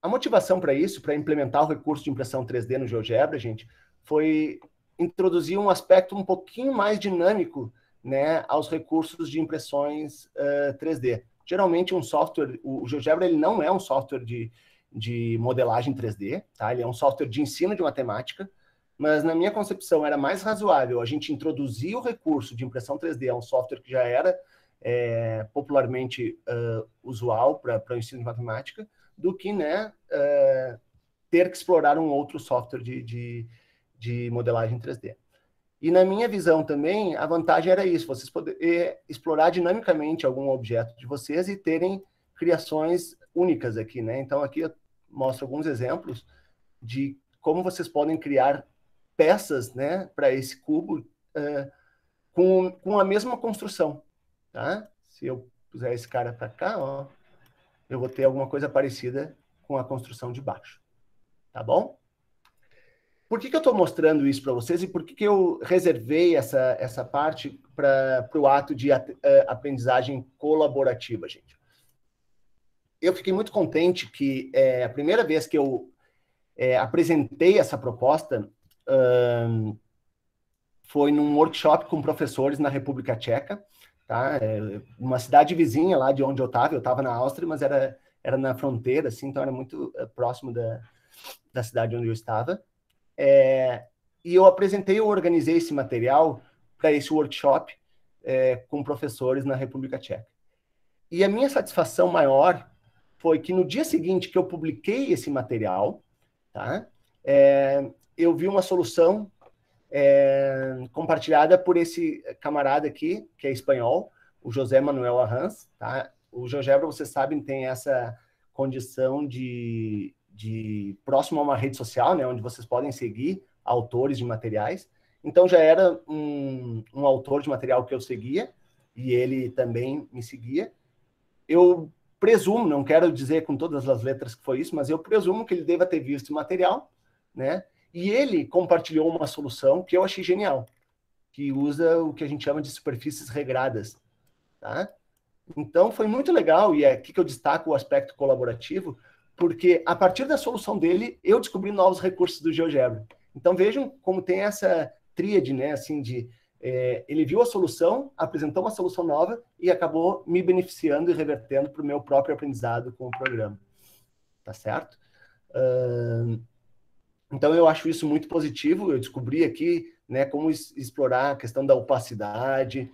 a motivação para isso, para implementar o recurso de impressão 3D no GeoGebra, gente, foi introduzir um aspecto um pouquinho mais dinâmico, né, aos recursos de impressões 3D. Geralmente um software, o GeoGebra ele não é um software de modelagem 3D, tá? Ele é um software de ensino de matemática, mas na minha concepção era mais razoável a gente introduzir o recurso de impressão 3D a um software que já era popularmente usual para o ensino de matemática, do que, né, ter que explorar um outro software de modelagem 3D. E na minha visão também, a vantagem era isso, vocês poderem explorar dinamicamente algum objeto de vocês e terem criações únicas aqui, né? Então, aqui eu mostro alguns exemplos de como vocês podem criar peças, né, para esse cubo com a mesma construção, tá? Se eu puser esse cara para cá, ó, eu vou ter alguma coisa parecida com a construção de baixo, tá bom? Por que eu estou mostrando isso para vocês e por que eu reservei essa parte para o ato de aprendizagem colaborativa, gente? Eu fiquei muito contente que a primeira vez que eu apresentei essa proposta foi num workshop com professores na República Tcheca, tá? Uma cidade vizinha lá de onde eu estava na Áustria, mas era na fronteira, assim, então era muito próximo da cidade onde eu estava. E eu organizei esse material para esse workshop com professores na República Tcheca. E a minha satisfação maior foi que no dia seguinte que eu publiquei esse material, tá, eu vi uma solução compartilhada por esse camarada aqui, que é espanhol, o José Manuel Arranz, tá? O GeoGebra, vocês sabem, tem essa condição de próximo a uma rede social, né, onde vocês podem seguir autores de materiais. Então, já era um autor de material que eu seguia, e ele também me seguia. Eu presumo, não quero dizer com todas as letras que foi isso, mas eu presumo que ele deva ter visto o material, né? E ele compartilhou uma solução que eu achei genial, que usa o que a gente chama de superfícies regradas, tá? Então, foi muito legal, e é aqui que eu destaco o aspecto colaborativo, porque a partir da solução dele, eu descobri novos recursos do GeoGebra. Então, vejam como tem essa tríade, né, assim, ele viu a solução, apresentou uma solução nova e acabou me beneficiando e revertendo para o meu próprio aprendizado com o programa. Tá certo? Então, eu acho isso muito positivo. Eu descobri aqui, né, como explorar a questão da opacidade.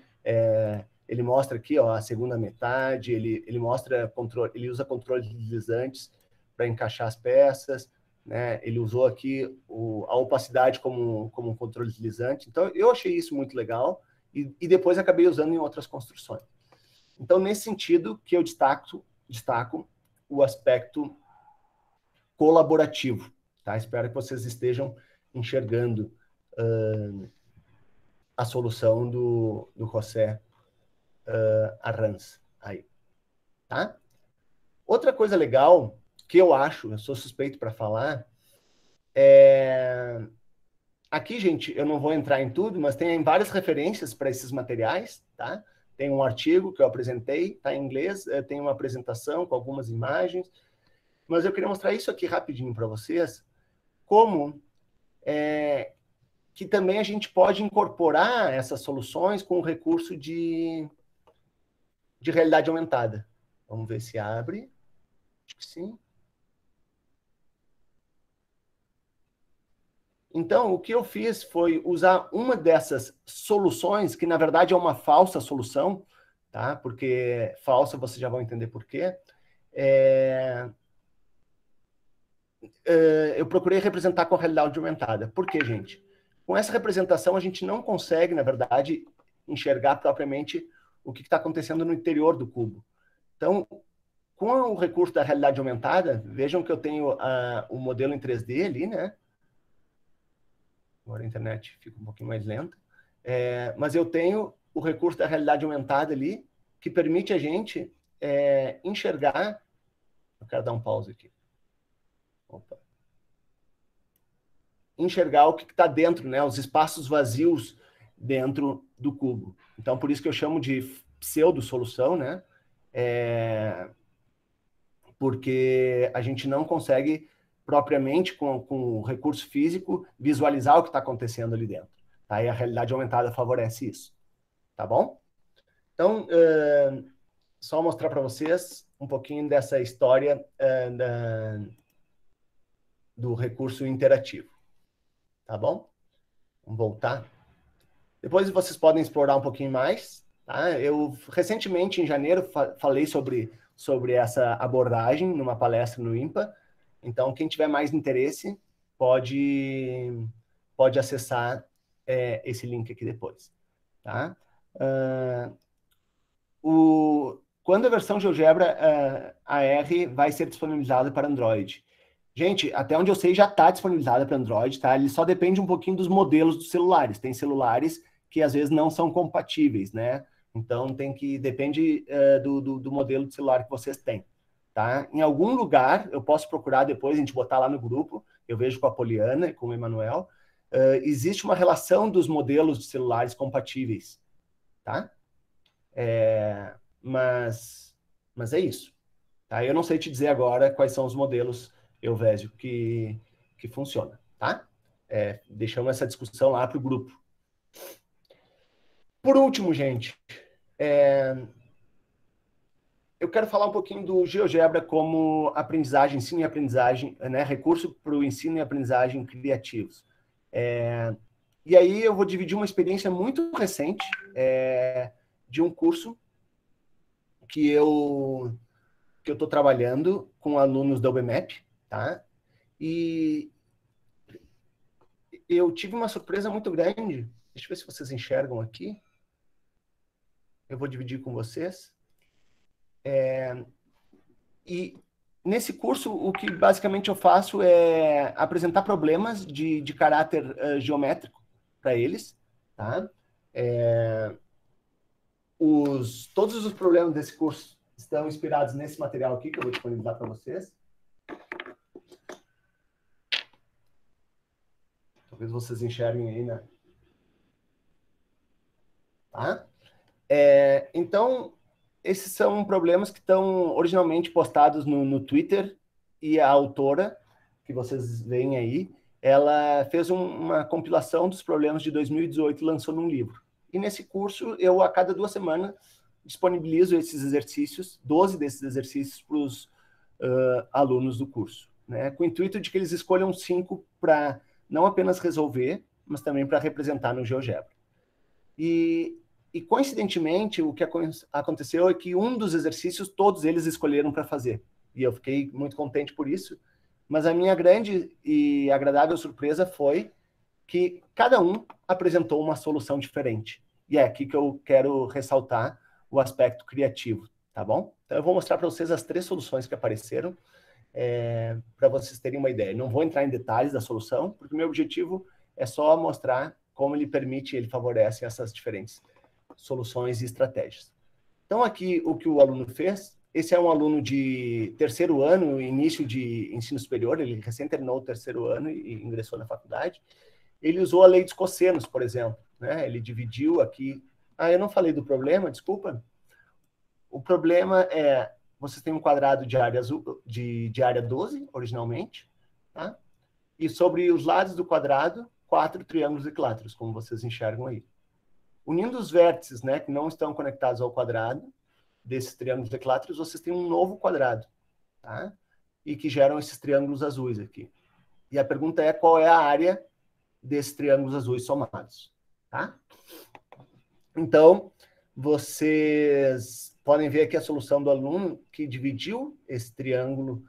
Ele mostra aqui, ó, a segunda metade. Ele mostra controle. Ele usa controles deslizantes para encaixar as peças, né? Ele usou aqui a opacidade como um controle deslizante. Então, eu achei isso muito legal e depois acabei usando em outras construções. Então, nesse sentido que eu destaco o aspecto colaborativo. Tá? Espero que vocês estejam enxergando a solução do José Arranz aí. Tá? Outra coisa legal que eu sou suspeito para falar, aqui, gente, eu não vou entrar em tudo, mas tem várias referências para esses materiais, tá? Tem um artigo que eu apresentei, tá em inglês, tem uma apresentação com algumas imagens, mas eu queria mostrar isso aqui rapidinho para vocês, como que também a gente pode incorporar essas soluções com o recurso de realidade aumentada. Vamos ver se abre. Acho que sim. Então, o que eu fiz foi usar uma dessas soluções, que na verdade é uma falsa solução, tá? Porque falsa, vocês já vão entender por quê. Eu procurei representar com a realidade aumentada. Por quê, gente? Com essa representação, a gente não consegue, na verdade, enxergar propriamente o que está acontecendo no interior do cubo. Então, com o recurso da realidade aumentada, vejam que eu tenho o modelo em 3D ali, né? Agora a internet fica um pouquinho mais lenta. Mas eu tenho o recurso da realidade aumentada ali, que permite a gente enxergar... Eu quero dar um pause aqui. Opa. Enxergar o que está dentro, né? Os espaços vazios dentro do cubo. Então, por isso que eu chamo de pseudo-solução, né? Porque a gente não consegue propriamente, com o recurso físico, visualizar o que está acontecendo ali dentro. Tá? E a realidade aumentada favorece isso. Tá bom? Então, só mostrar para vocês um pouquinho dessa história do recurso interativo. Tá bom? Vamos voltar. Depois vocês podem explorar um pouquinho mais. Tá? Eu, recentemente, em janeiro, falei sobre essa abordagem numa palestra no IMPA. Então, quem tiver mais interesse pode acessar esse link aqui depois. Tá? Quando a versão GeoGebra AR vai ser disponibilizada para Android? Gente, até onde eu sei já está disponibilizada para Android, tá? Ele só depende um pouquinho dos modelos dos celulares. Tem celulares que às vezes não são compatíveis, né? Então depende do modelo de celular que vocês têm. Tá? Em algum lugar, eu posso procurar depois, a gente botar lá no grupo, eu vejo com a Poliana e com o Emanuel, existe uma relação dos modelos de celulares compatíveis, tá? Mas é isso. Tá? Eu não sei te dizer agora quais são os modelos, Elvésio, que funciona, tá? Deixamos essa discussão lá para o grupo. Por último, gente, eu quero falar um pouquinho do GeoGebra como aprendizagem, ensino e aprendizagem, né? Recurso para o ensino e aprendizagem criativos. E aí eu vou dividir uma experiência muito recente de um curso que eu estou trabalhando com alunos da UBMEP, tá? E eu tive uma surpresa muito grande. Deixa eu ver se vocês enxergam aqui. Eu vou dividir com vocês. E nesse curso, o que basicamente eu faço é apresentar problemas de caráter geométrico para eles, tá? Todos os problemas desse curso estão inspirados nesse material aqui, que eu vou disponibilizar para vocês. Talvez vocês enxerguem aí, né? Tá? Então, esses são problemas que estão originalmente postados no Twitter, e a autora, que vocês veem aí, ela fez uma compilação dos problemas de 2018 e lançou num livro. E nesse curso, eu, a cada 2 semanas, disponibilizo esses exercícios, 12 desses exercícios, para os alunos do curso, né? Com o intuito de que eles escolham 5 para não apenas resolver, mas também para representar no GeoGebra. E coincidentemente, o que aconteceu é que um dos exercícios, todos eles escolheram para fazer. E eu fiquei muito contente por isso. Mas a minha grande e agradável surpresa foi que cada um apresentou uma solução diferente. E é aqui que eu quero ressaltar o aspecto criativo, tá bom? Então, eu vou mostrar para vocês as 3 soluções que apareceram, para vocês terem uma ideia. Não vou entrar em detalhes da solução, porque o meu objetivo é só mostrar como ele favorece essas diferentes soluções e estratégias. Então, aqui, o que o aluno fez, esse é um aluno de 3º ano, início de ensino superior, ele recém terminou o 3º ano e ingressou na faculdade. Ele usou a lei dos cossenos, por exemplo, né? Ele dividiu aqui... eu não falei do problema, desculpa. O problema é, vocês têm um quadrado de área 12, originalmente, tá? E sobre os lados do quadrado, 4 triângulos equiláteros, como vocês enxergam aí. Unindo os vértices, né, que não estão conectados ao quadrado desses triângulos equiláteros, vocês têm um novo quadrado, tá? E que geram esses triângulos azuis aqui. E a pergunta é qual é a área desses triângulos azuis somados, tá? Então, vocês podem ver aqui a solução do aluno que dividiu esse triângulo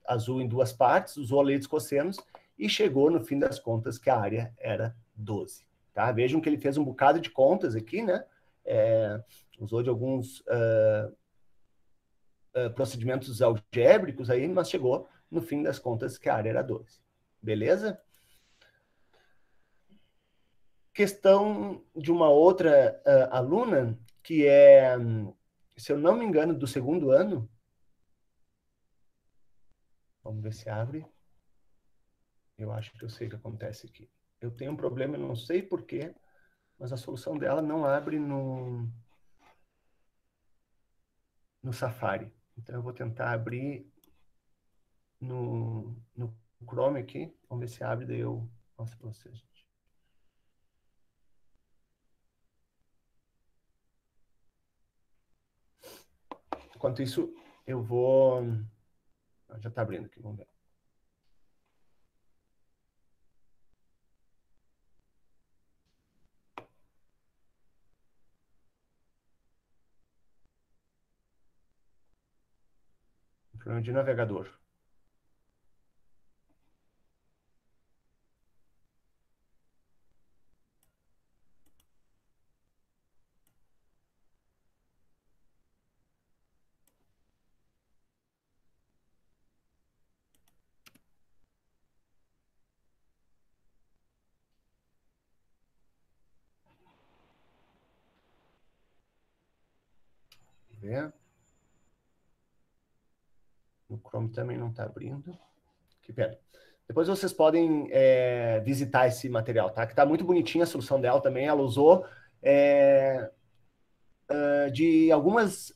azul em 2 partes, usou a lei dos cossenos e chegou, no fim das contas, que a área era 12. Tá? Vejam que ele fez um bocado de contas aqui, né? Usou de alguns procedimentos algébricos aí, mas chegou, no fim das contas, que a área era 12. Beleza? Questão de uma outra aluna, que é, se eu não me engano, do 2º ano. Vamos ver se abre. Eu acho que eu sei o que acontece aqui. Eu tenho um problema, eu não sei porquê, mas a solução dela não abre no Safari. Então, eu vou tentar abrir no Chrome aqui. Vamos ver se abre, daí eu mostro para vocês. Enquanto isso, eu vou... Já está abrindo aqui, vamos ver. Problema de navegador. Vamos ver. O Chrome também não está abrindo. Que pena. Depois vocês podem visitar esse material, tá? Que está muito bonitinha a solução dela também. Ela usou de algumas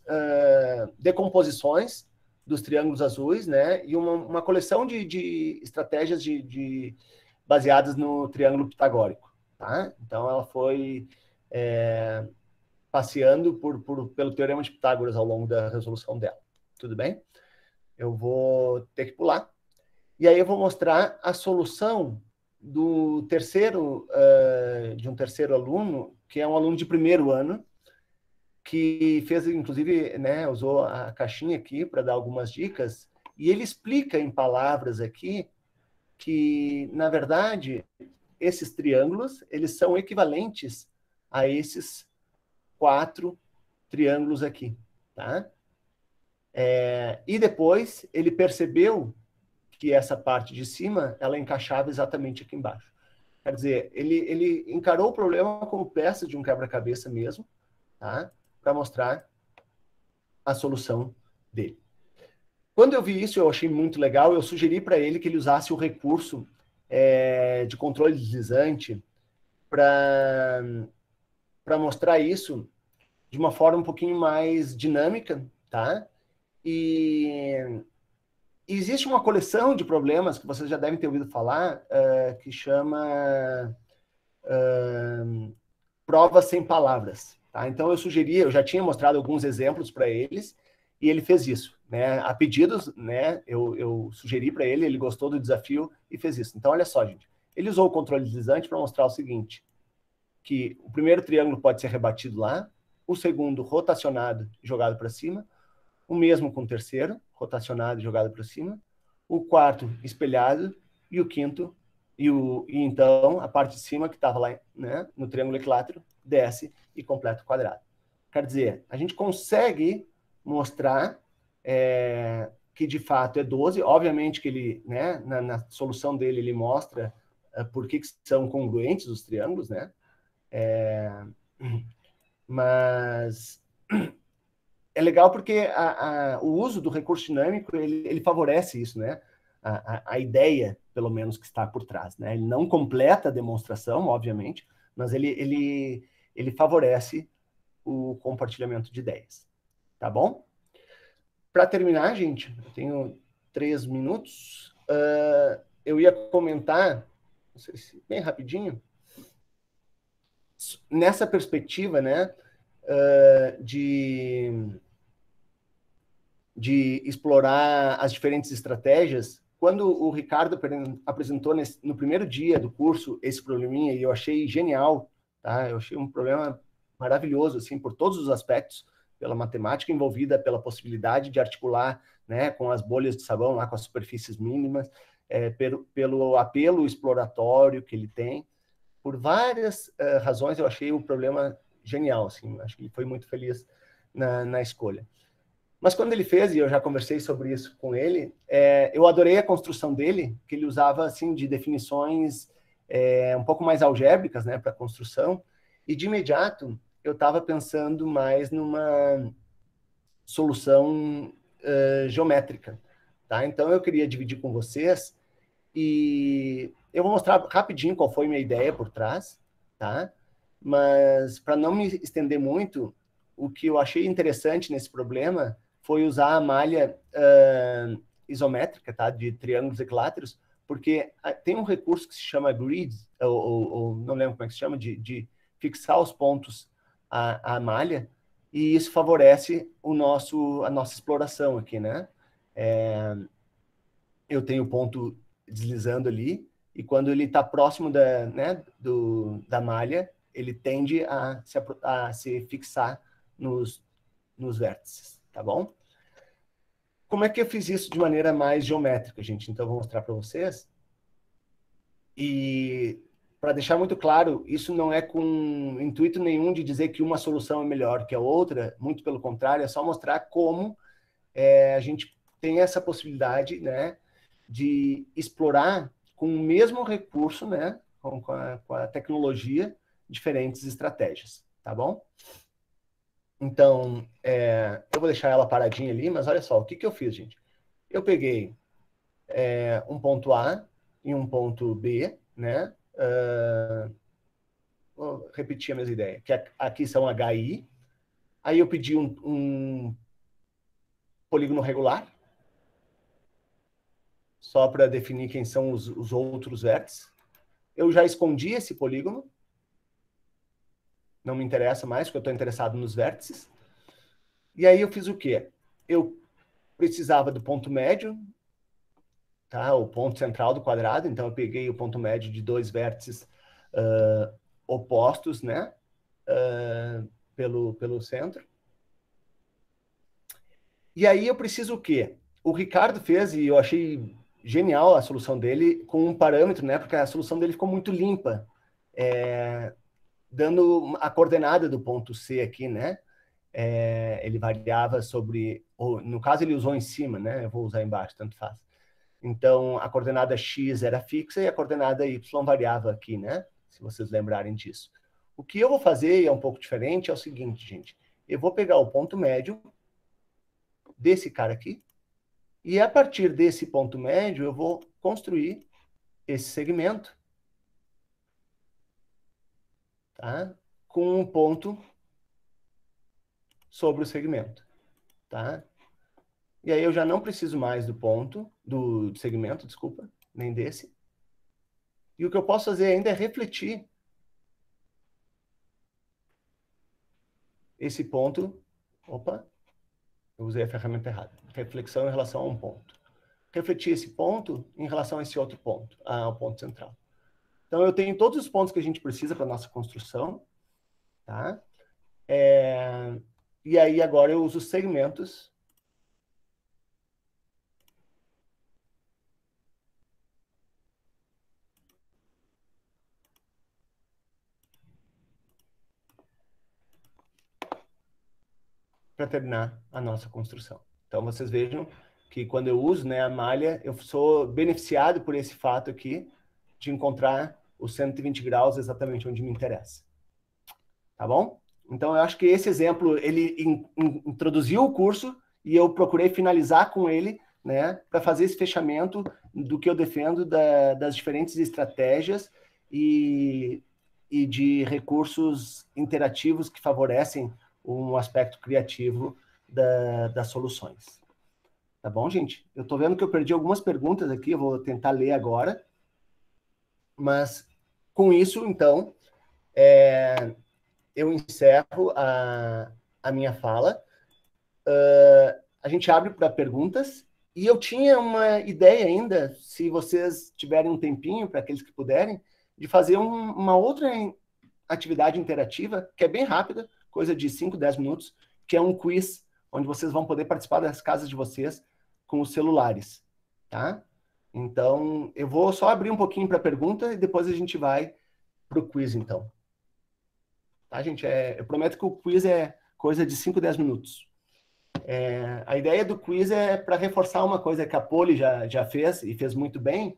decomposições dos triângulos azuis, né? E uma coleção de estratégias baseadas no triângulo pitagórico, tá? Então, ela foi passeando pelo Teorema de Pitágoras ao longo da resolução dela. Tudo bem? Eu vou ter que pular. E aí eu vou mostrar a solução de um terceiro aluno, que é um aluno de 1º ano, que fez, inclusive, né, usou a caixinha aqui para dar algumas dicas, e ele explica em palavras aqui que, na verdade, esses triângulos, eles são equivalentes a esses 4 triângulos aqui, tá? E depois ele percebeu que essa parte de cima, ela encaixava exatamente aqui embaixo. Quer dizer, ele encarou o problema como peça de um quebra-cabeça mesmo, tá? Para mostrar a solução dele. Quando eu vi isso, eu achei muito legal, eu sugeri para ele que ele usasse o recurso de controle deslizante para mostrar isso de uma forma um pouquinho mais dinâmica, tá? E existe uma coleção de problemas que vocês já devem ter ouvido falar, que chama provas sem palavras, tá? Então eu já tinha mostrado alguns exemplos para eles, e ele fez isso, né? A pedidos, né? Eu sugeri para ele, ele gostou do desafio e fez isso. Então, olha só, gente. Ele usou o controle deslizante para mostrar o seguinte, que o primeiro triângulo pode ser rebatido lá, o segundo rotacionado e jogado para cima, o mesmo com o terceiro, rotacionado e jogado para cima, o quarto espelhado, e o quinto, e então a parte de cima que estava lá, né, no triângulo equilátero, desce e completa o quadrado. Quer dizer, a gente consegue mostrar que de fato é 12, obviamente que ele, né, na solução dele, ele mostra por que são congruentes os triângulos, né? Mas é legal porque o uso do recurso dinâmico, ele favorece isso, né? A ideia, pelo menos, que está por trás, né? Ele não completa a demonstração, obviamente, mas ele favorece o compartilhamento de ideias. Tá bom? Para terminar, gente, eu tenho 3 minutos. Eu ia comentar, não sei se bem rapidinho, nessa perspectiva, né, de explorar as diferentes estratégias. Quando o Ricardo apresentou no primeiro dia do curso esse probleminha, e eu achei genial, tá? Eu achei um problema maravilhoso, assim, por todos os aspectos, pela matemática envolvida, pela possibilidade de articular, né, com as bolhas de sabão, lá com as superfícies mínimas, pelo apelo exploratório que ele tem. Por várias razões, eu achei o problema genial, assim, acho que ele foi muito feliz na escolha. Mas quando ele fez, e eu já conversei sobre isso com ele, eu adorei a construção dele, que ele usava, assim, de definições um pouco mais algébricas, né, para construção, e de imediato eu estava pensando mais numa solução geométrica, tá? Então eu queria dividir com vocês, e eu vou mostrar rapidinho qual foi minha ideia por trás, tá? Mas para não me estender muito, o que eu achei interessante nesse problema foi usar a malha isométrica, tá? De triângulos equiláteros, porque tem um recurso que se chama grid, ou não lembro como é que se chama, de fixar os pontos à malha, e isso favorece a nossa exploração aqui, né? Eu tenho o ponto deslizando ali, e quando ele está próximo da malha, ele tende a se fixar nos vértices, tá bom? Como é que eu fiz isso de maneira mais geométrica, gente? Então, eu vou mostrar para vocês. E, para deixar muito claro, isso não é com intuito nenhum de dizer que uma solução é melhor que a outra, muito pelo contrário, é só mostrar como a gente tem essa possibilidade, né, de explorar com o mesmo recurso, né, com a tecnologia, diferentes estratégias, tá bom? Então, eu vou deixar ela paradinha ali, mas olha só, o que eu fiz, gente? Eu peguei um ponto A e um ponto B, né? Vou repetir a mesma ideia, que aqui são HI. Aí eu pedi um polígono regular, só para definir quem são os outros vértices. Eu já escondi esse polígono, não me interessa mais, porque eu estou interessado nos vértices. E aí eu fiz o quê? Eu precisava do ponto médio, tá? O ponto central do quadrado, então eu peguei o ponto médio de 2 vértices opostos, né? Pelo centro. E aí eu preciso o quê? O Ricardo fez, e eu achei genial a solução dele com um parâmetro, né? Porque a solução dele ficou muito limpa, dando a coordenada do ponto C aqui, né? Ele variava sobre, ou, no caso ele usou em cima, né? Eu vou usar embaixo, tanto faz. Então, a coordenada x era fixa e a coordenada y variava aqui, né? Se vocês lembrarem disso. O que eu vou fazer, e é um pouco diferente, é o seguinte, gente. Eu vou pegar o ponto médio desse cara aqui, e a partir desse ponto médio, eu vou construir esse segmento, tá? Com um ponto sobre o segmento, tá? E aí eu já não preciso mais do ponto, do segmento, desculpa, nem desse. E o que eu posso fazer ainda é refletir esse ponto. Opa, eu usei a ferramenta errada. Reflexão em relação a um ponto. Refletir esse ponto em relação a esse outro ponto, ao ponto central. Então, eu tenho todos os pontos que a gente precisa para a nossa construção, tá? E aí, agora, eu uso os segmentos para terminar a nossa construção. Então, vocês vejam que quando eu uso, né, a malha, eu sou beneficiado por esse fato aqui de encontrar os 120 graus exatamente onde me interessa. Tá bom? Então, eu acho que esse exemplo, ele introduziu o curso e eu procurei finalizar com ele, né, para fazer esse fechamento do que eu defendo das diferentes estratégias e de recursos interativos que favorecem um aspecto criativo das soluções. Tá bom, gente? Eu estou vendo que eu perdi algumas perguntas aqui, eu vou tentar ler agora. Mas, com isso, então, eu encerro a minha fala. A gente abre para perguntas. E eu tinha uma ideia ainda, se vocês tiverem um tempinho, para aqueles que puderem, de fazer uma outra atividade interativa, que é bem rápida, coisa de 5, 10 minutos, que é um quiz, onde vocês vão poder participar das casas de vocês com os celulares, tá? Então, eu vou só abrir um pouquinho para a pergunta e depois a gente vai para o quiz, então. Tá, gente? Eu prometo que o quiz é coisa de 5, 10 minutos. A ideia do quiz é para reforçar uma coisa que a Poli já fez, e fez muito bem,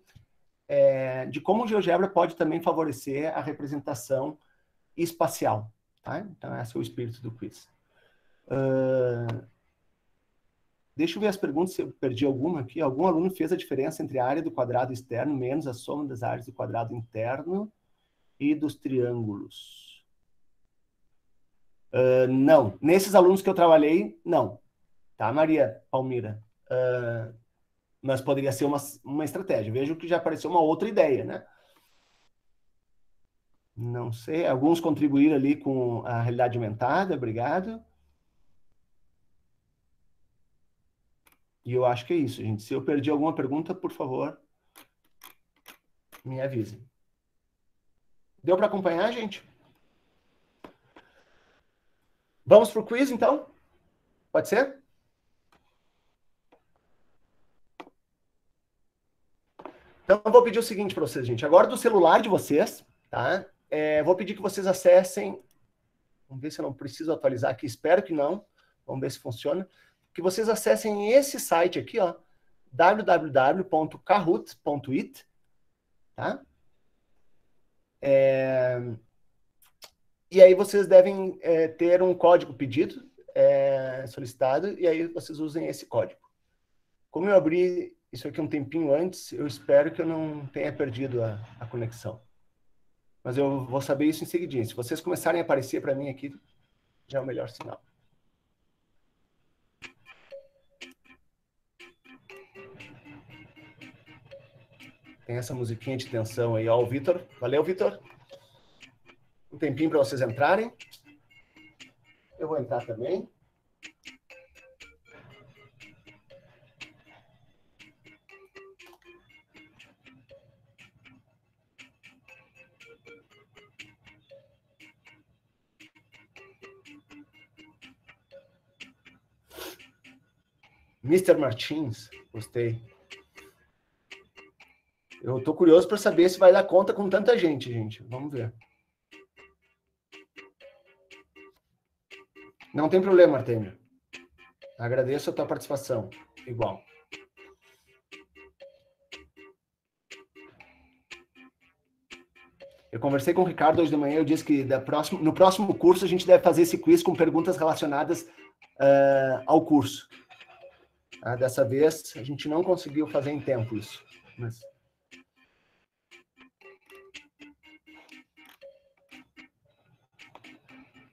de como o GeoGebra pode também favorecer a representação espacial. Tá? Então, esse é o espírito do quiz. Deixa eu ver as perguntas, se eu perdi alguma aqui. Algum aluno fez a diferença entre a área do quadrado externo menos a soma das áreas do quadrado interno e dos triângulos? Não. Nesses alunos que eu trabalhei, não. Tá, Maria Palmira? Mas poderia ser uma estratégia. Vejo que já apareceu uma outra ideia, né? Não sei. Alguns contribuíram ali com a realidade aumentada. Obrigado. E eu acho que é isso, gente. Se eu perdi alguma pergunta, por favor, me avisem. Deu para acompanhar, gente? Vamos para o quiz, então? Pode ser? Então, eu vou pedir o seguinte para vocês, gente. Agora, do celular de vocês, tá? Vou pedir que vocês acessem... Vamos ver se eu não preciso atualizar aqui. Espero que não. Vamos ver se funciona. Que vocês acessem esse site aqui, ó, www.kahoot.it, tá? E aí vocês devem ter um código pedido, solicitado, e aí vocês usem esse código. Como eu abri isso aqui um tempinho antes, eu espero que eu não tenha perdido a conexão. Mas eu vou saber isso em seguidinho. Se vocês começarem a aparecer para mim aqui, já é o melhor sinal. Tem essa musiquinha de tensão aí, ó, o Vitor. Valeu, Vitor. Um tempinho para vocês entrarem. Eu vou entrar também. Mr. Martins, gostei. Eu estou curioso para saber se vai dar conta com tanta gente, gente. Vamos ver. Não tem problema, Artemio. Agradeço a tua participação. Igual. Eu conversei com o Ricardo hoje de manhã, eu disse que no próximo curso a gente deve fazer esse quiz com perguntas relacionadas ao curso. Dessa vez a gente não conseguiu fazer em tempo isso. Mas...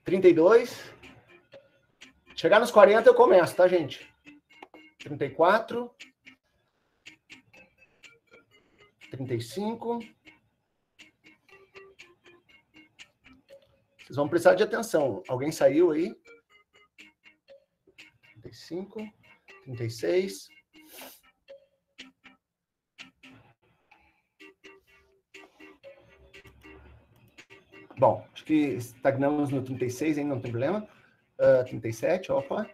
(32). Chegar nos 40 eu começo, tá, gente? 34. 35. Vocês vão precisar de atenção. Alguém saiu aí? 35. 36. Bom, acho que estagnamos no 36, ainda não tem problema. 37, opa.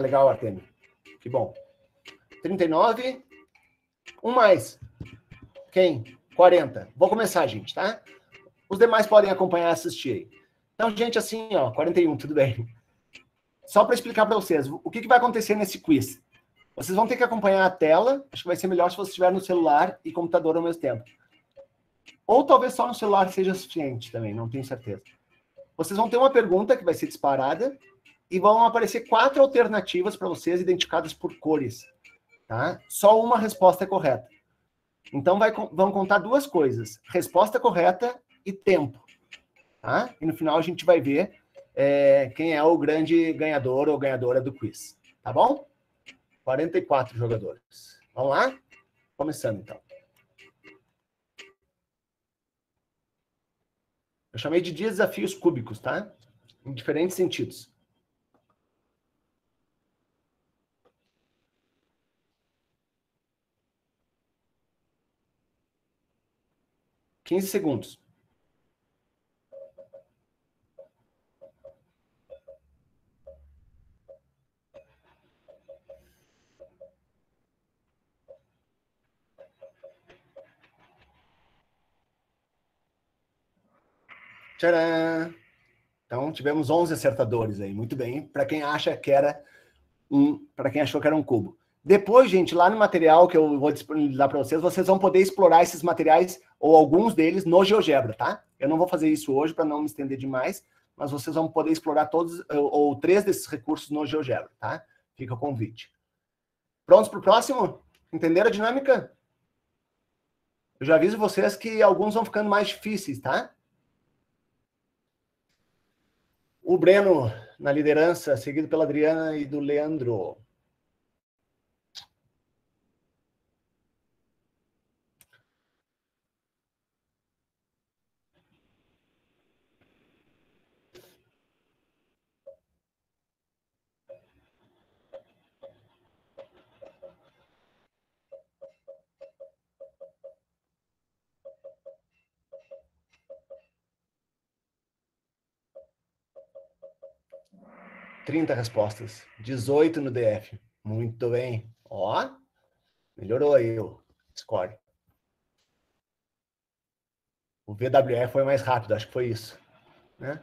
Legal, Artemio. Que bom. 39. Um mais. Quem? 40. Vou começar, gente, tá? Os demais podem acompanhar e assistir aí. Então, gente, assim, ó, 41, tudo bem. Só para explicar para vocês, o que vai acontecer nesse quiz? Vocês vão ter que acompanhar a tela, acho que vai ser melhor se você estiver no celular e computador ao mesmo tempo. Ou talvez só no celular seja suficiente também, não tenho certeza. Vocês vão ter uma pergunta que vai ser disparada e vão aparecer 4 alternativas para vocês identificadas por cores. Tá? Só uma resposta é correta. Então, vão contar 2 coisas. Resposta correta e tempo. Tá? E no final a gente vai ver quem é o grande ganhador ou ganhadora do quiz. Tá bom? 44 jogadores. Vamos lá? Começando, então. Eu chamei de desafios cúbicos, tá? Em diferentes sentidos. (15 segundos). Tcharam! Então, tivemos 11 acertadores aí. Muito bem. Para quem acha que era para quem achou que era um cubo. Depois, gente, lá no material que eu vou disponibilizar para vocês, vocês vão poder explorar esses materiais, ou alguns deles, no GeoGebra, tá? Eu não vou fazer isso hoje para não me estender demais, mas vocês vão poder explorar todos, ou 3 desses recursos no GeoGebra, tá? Fica o convite. Prontos para o próximo? Entenderam a dinâmica? Eu já aviso vocês que alguns vão ficando mais difíceis, tá? O Breno na liderança, seguido pela Adriana e do Leandro. (30 respostas. 18 no DF. Muito bem. Ó, melhorou aí o score. O VWE foi mais rápido, acho que foi isso. Né?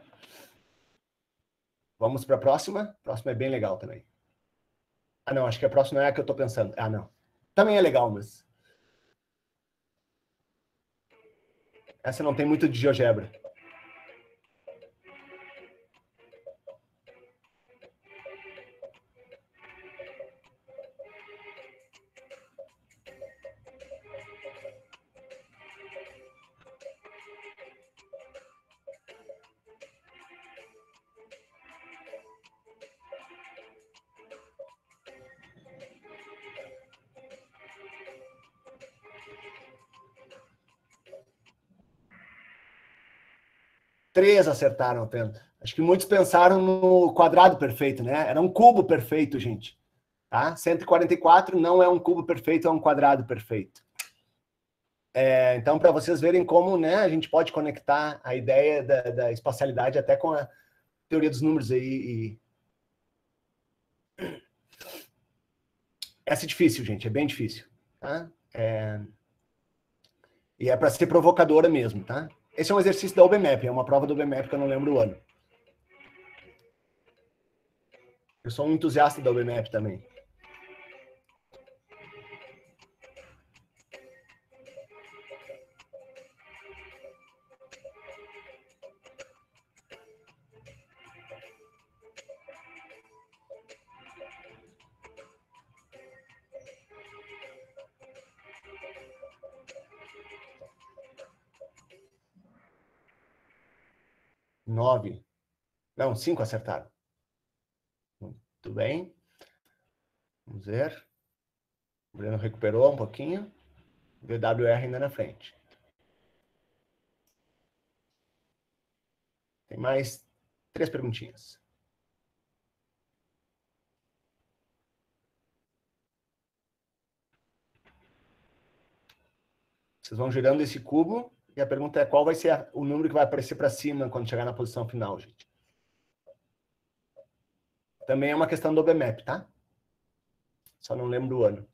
Vamos para a próxima? A próxima é bem legal também. Não, acho que a próxima é a que eu estou pensando. Não. Também é legal, mas... essa não tem muito de GeoGebra. Três acertaram apenas. Acho que muitos pensaram no quadrado perfeito, né? Era um cubo perfeito, gente. Tá? 144 não é um cubo perfeito, é um quadrado perfeito. Então, para vocês verem como, né, a gente pode conectar a ideia da espacialidade até com a teoria dos números aí Essa é difícil, gente, é bem difícil. Tá? E é para ser provocadora mesmo, tá? Esse é um exercício da OBMAP, é uma prova do OBMAP que eu não lembro o ano. Eu sou um entusiasta da OBMAP também. Nove. Não, 5 acertaram. Muito bem. Vamos ver. O Breno recuperou um pouquinho. VWR ainda na frente. Tem mais 3 perguntinhas. Vocês vão girando esse cubo e a pergunta é qual vai ser o número que vai aparecer para cima quando chegar na posição final, gente. Também é uma questão do OBMAP, tá? Só não lembro o ano.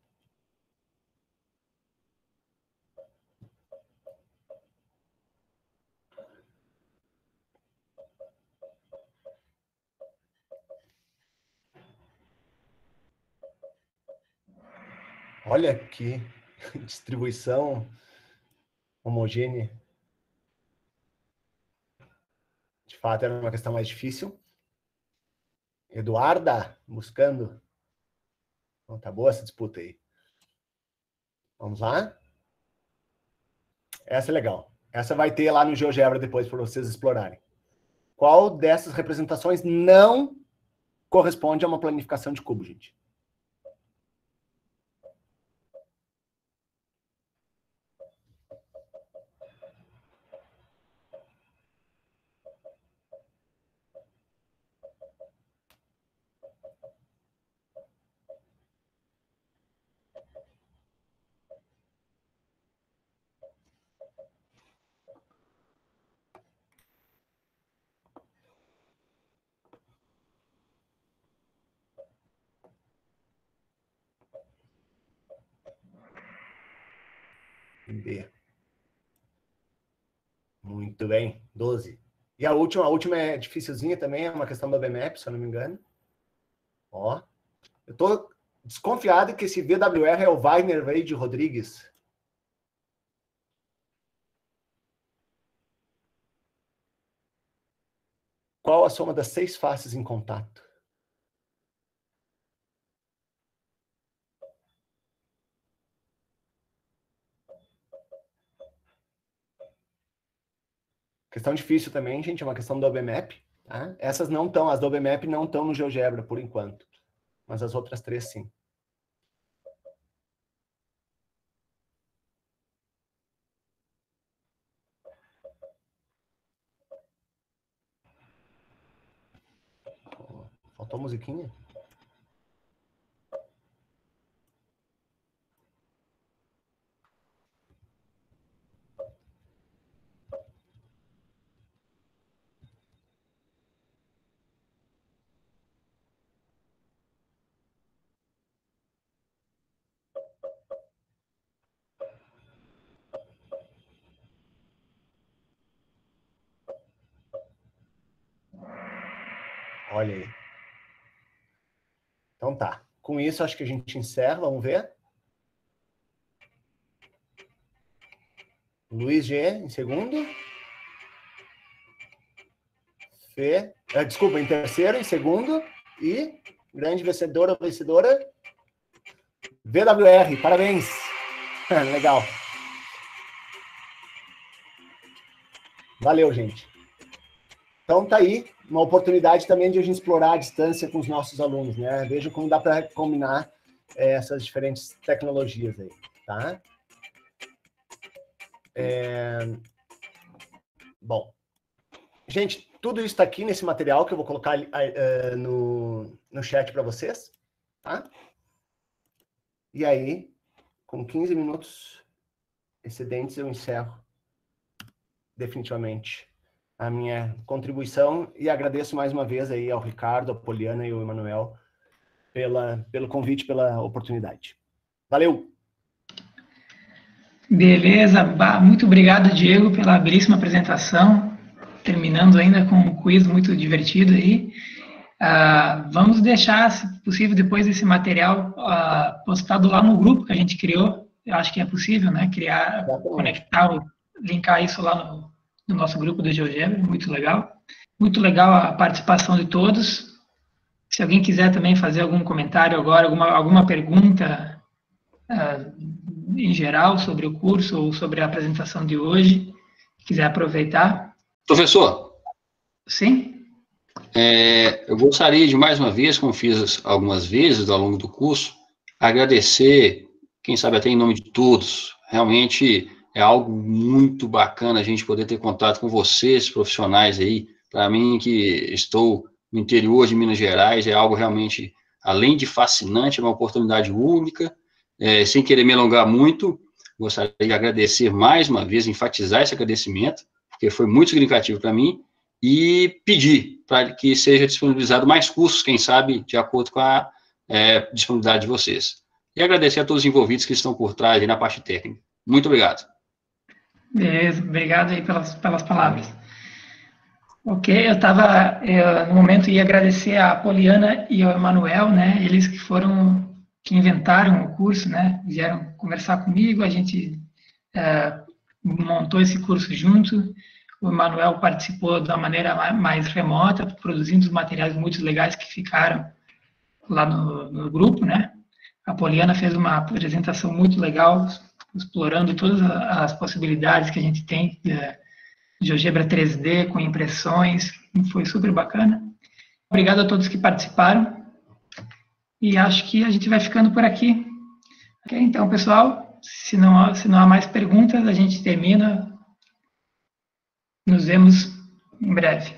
Olha que distribuição homogênea. De fato, era uma questão mais difícil. Eduarda, buscando. Então, tá boa essa disputa aí. Vamos lá? Essa é legal. Essa vai ter lá no GeoGebra depois para vocês explorarem. Qual dessas representações não corresponde a uma planificação de cubo, gente? B. Muito bem, 12. E a última é dificilzinha também, é uma questão do OBMAP, se eu não me engano. Ó, eu tô desconfiado que esse VWR é o Wagner Wade Rodrigues. Qual a soma das 6 faces em contato? Questão difícil também, gente, é uma questão do OBMAP. Tá? Essas não estão, as do OBMAP não estão no GeoGebra, por enquanto. Mas as outras 3, sim. Faltou a musiquinha? Olha aí. Então tá. Com isso, acho que a gente encerra. Vamos ver. Luiz G, em segundo. Fê. Desculpa, em terceiro, em segundo. E grande vencedora, VWR. Parabéns. Legal. Valeu, gente. Então tá aí uma oportunidade também de a gente explorar a distância com os nossos alunos, né? Veja como dá para combinar essas diferentes tecnologias aí, tá? Bom, gente, tudo isso está aqui nesse material que eu vou colocar no chat para vocês, tá? E aí, com 15 minutos excedentes, eu encerro definitivamente a minha contribuição e agradeço mais uma vez aí ao Ricardo, a Poliana e ao Emanuel pelo convite, pela oportunidade. Valeu! Beleza, muito obrigado, Diego, pela belíssima apresentação, terminando ainda com um quiz muito divertido aí. Vamos deixar, se possível, depois esse material postado lá no grupo que a gente criou. Eu acho que é possível, né? Conectar, linkar isso lá no nosso grupo do GeoGebra, muito legal. Muito legal a participação de todos. Se alguém quiser também fazer algum comentário agora, alguma pergunta em geral sobre o curso ou sobre a apresentação de hoje, quiser aproveitar. Professor? Sim? Eu gostaria de, mais uma vez, como fiz algumas vezes ao longo do curso, agradecer, quem sabe até em nome de todos. Realmente é algo muito bacana a gente poder ter contato com vocês, profissionais aí. Para mim, que estou no interior de Minas Gerais, é algo realmente, além de fascinante, é uma oportunidade única. Sem querer me alongar muito, gostaria de agradecer mais uma vez, enfatizar esse agradecimento, porque foi muito significativo para mim, e pedir para que seja disponibilizado mais cursos, quem sabe, de acordo com a disponibilidade de vocês. E agradecer a todos os envolvidos que estão por trás aí na parte técnica. Muito obrigado. Beleza, obrigado aí pelas palavras. Ok, no momento, ia agradecer a Poliana e ao Emanuel, né, eles que inventaram o curso, né, vieram conversar comigo, a gente montou esse curso junto. O Emanuel participou da maneira mais remota, produzindo os materiais muito legais que ficaram lá no grupo, né. A Poliana fez uma apresentação muito legal, explorando todas as possibilidades que a gente tem de GeoGebra 3D com impressões, foi super bacana. Obrigado a todos que participaram, e acho que a gente vai ficando por aqui. Ok, então, pessoal, se não há mais perguntas, a gente termina. Nos vemos em breve.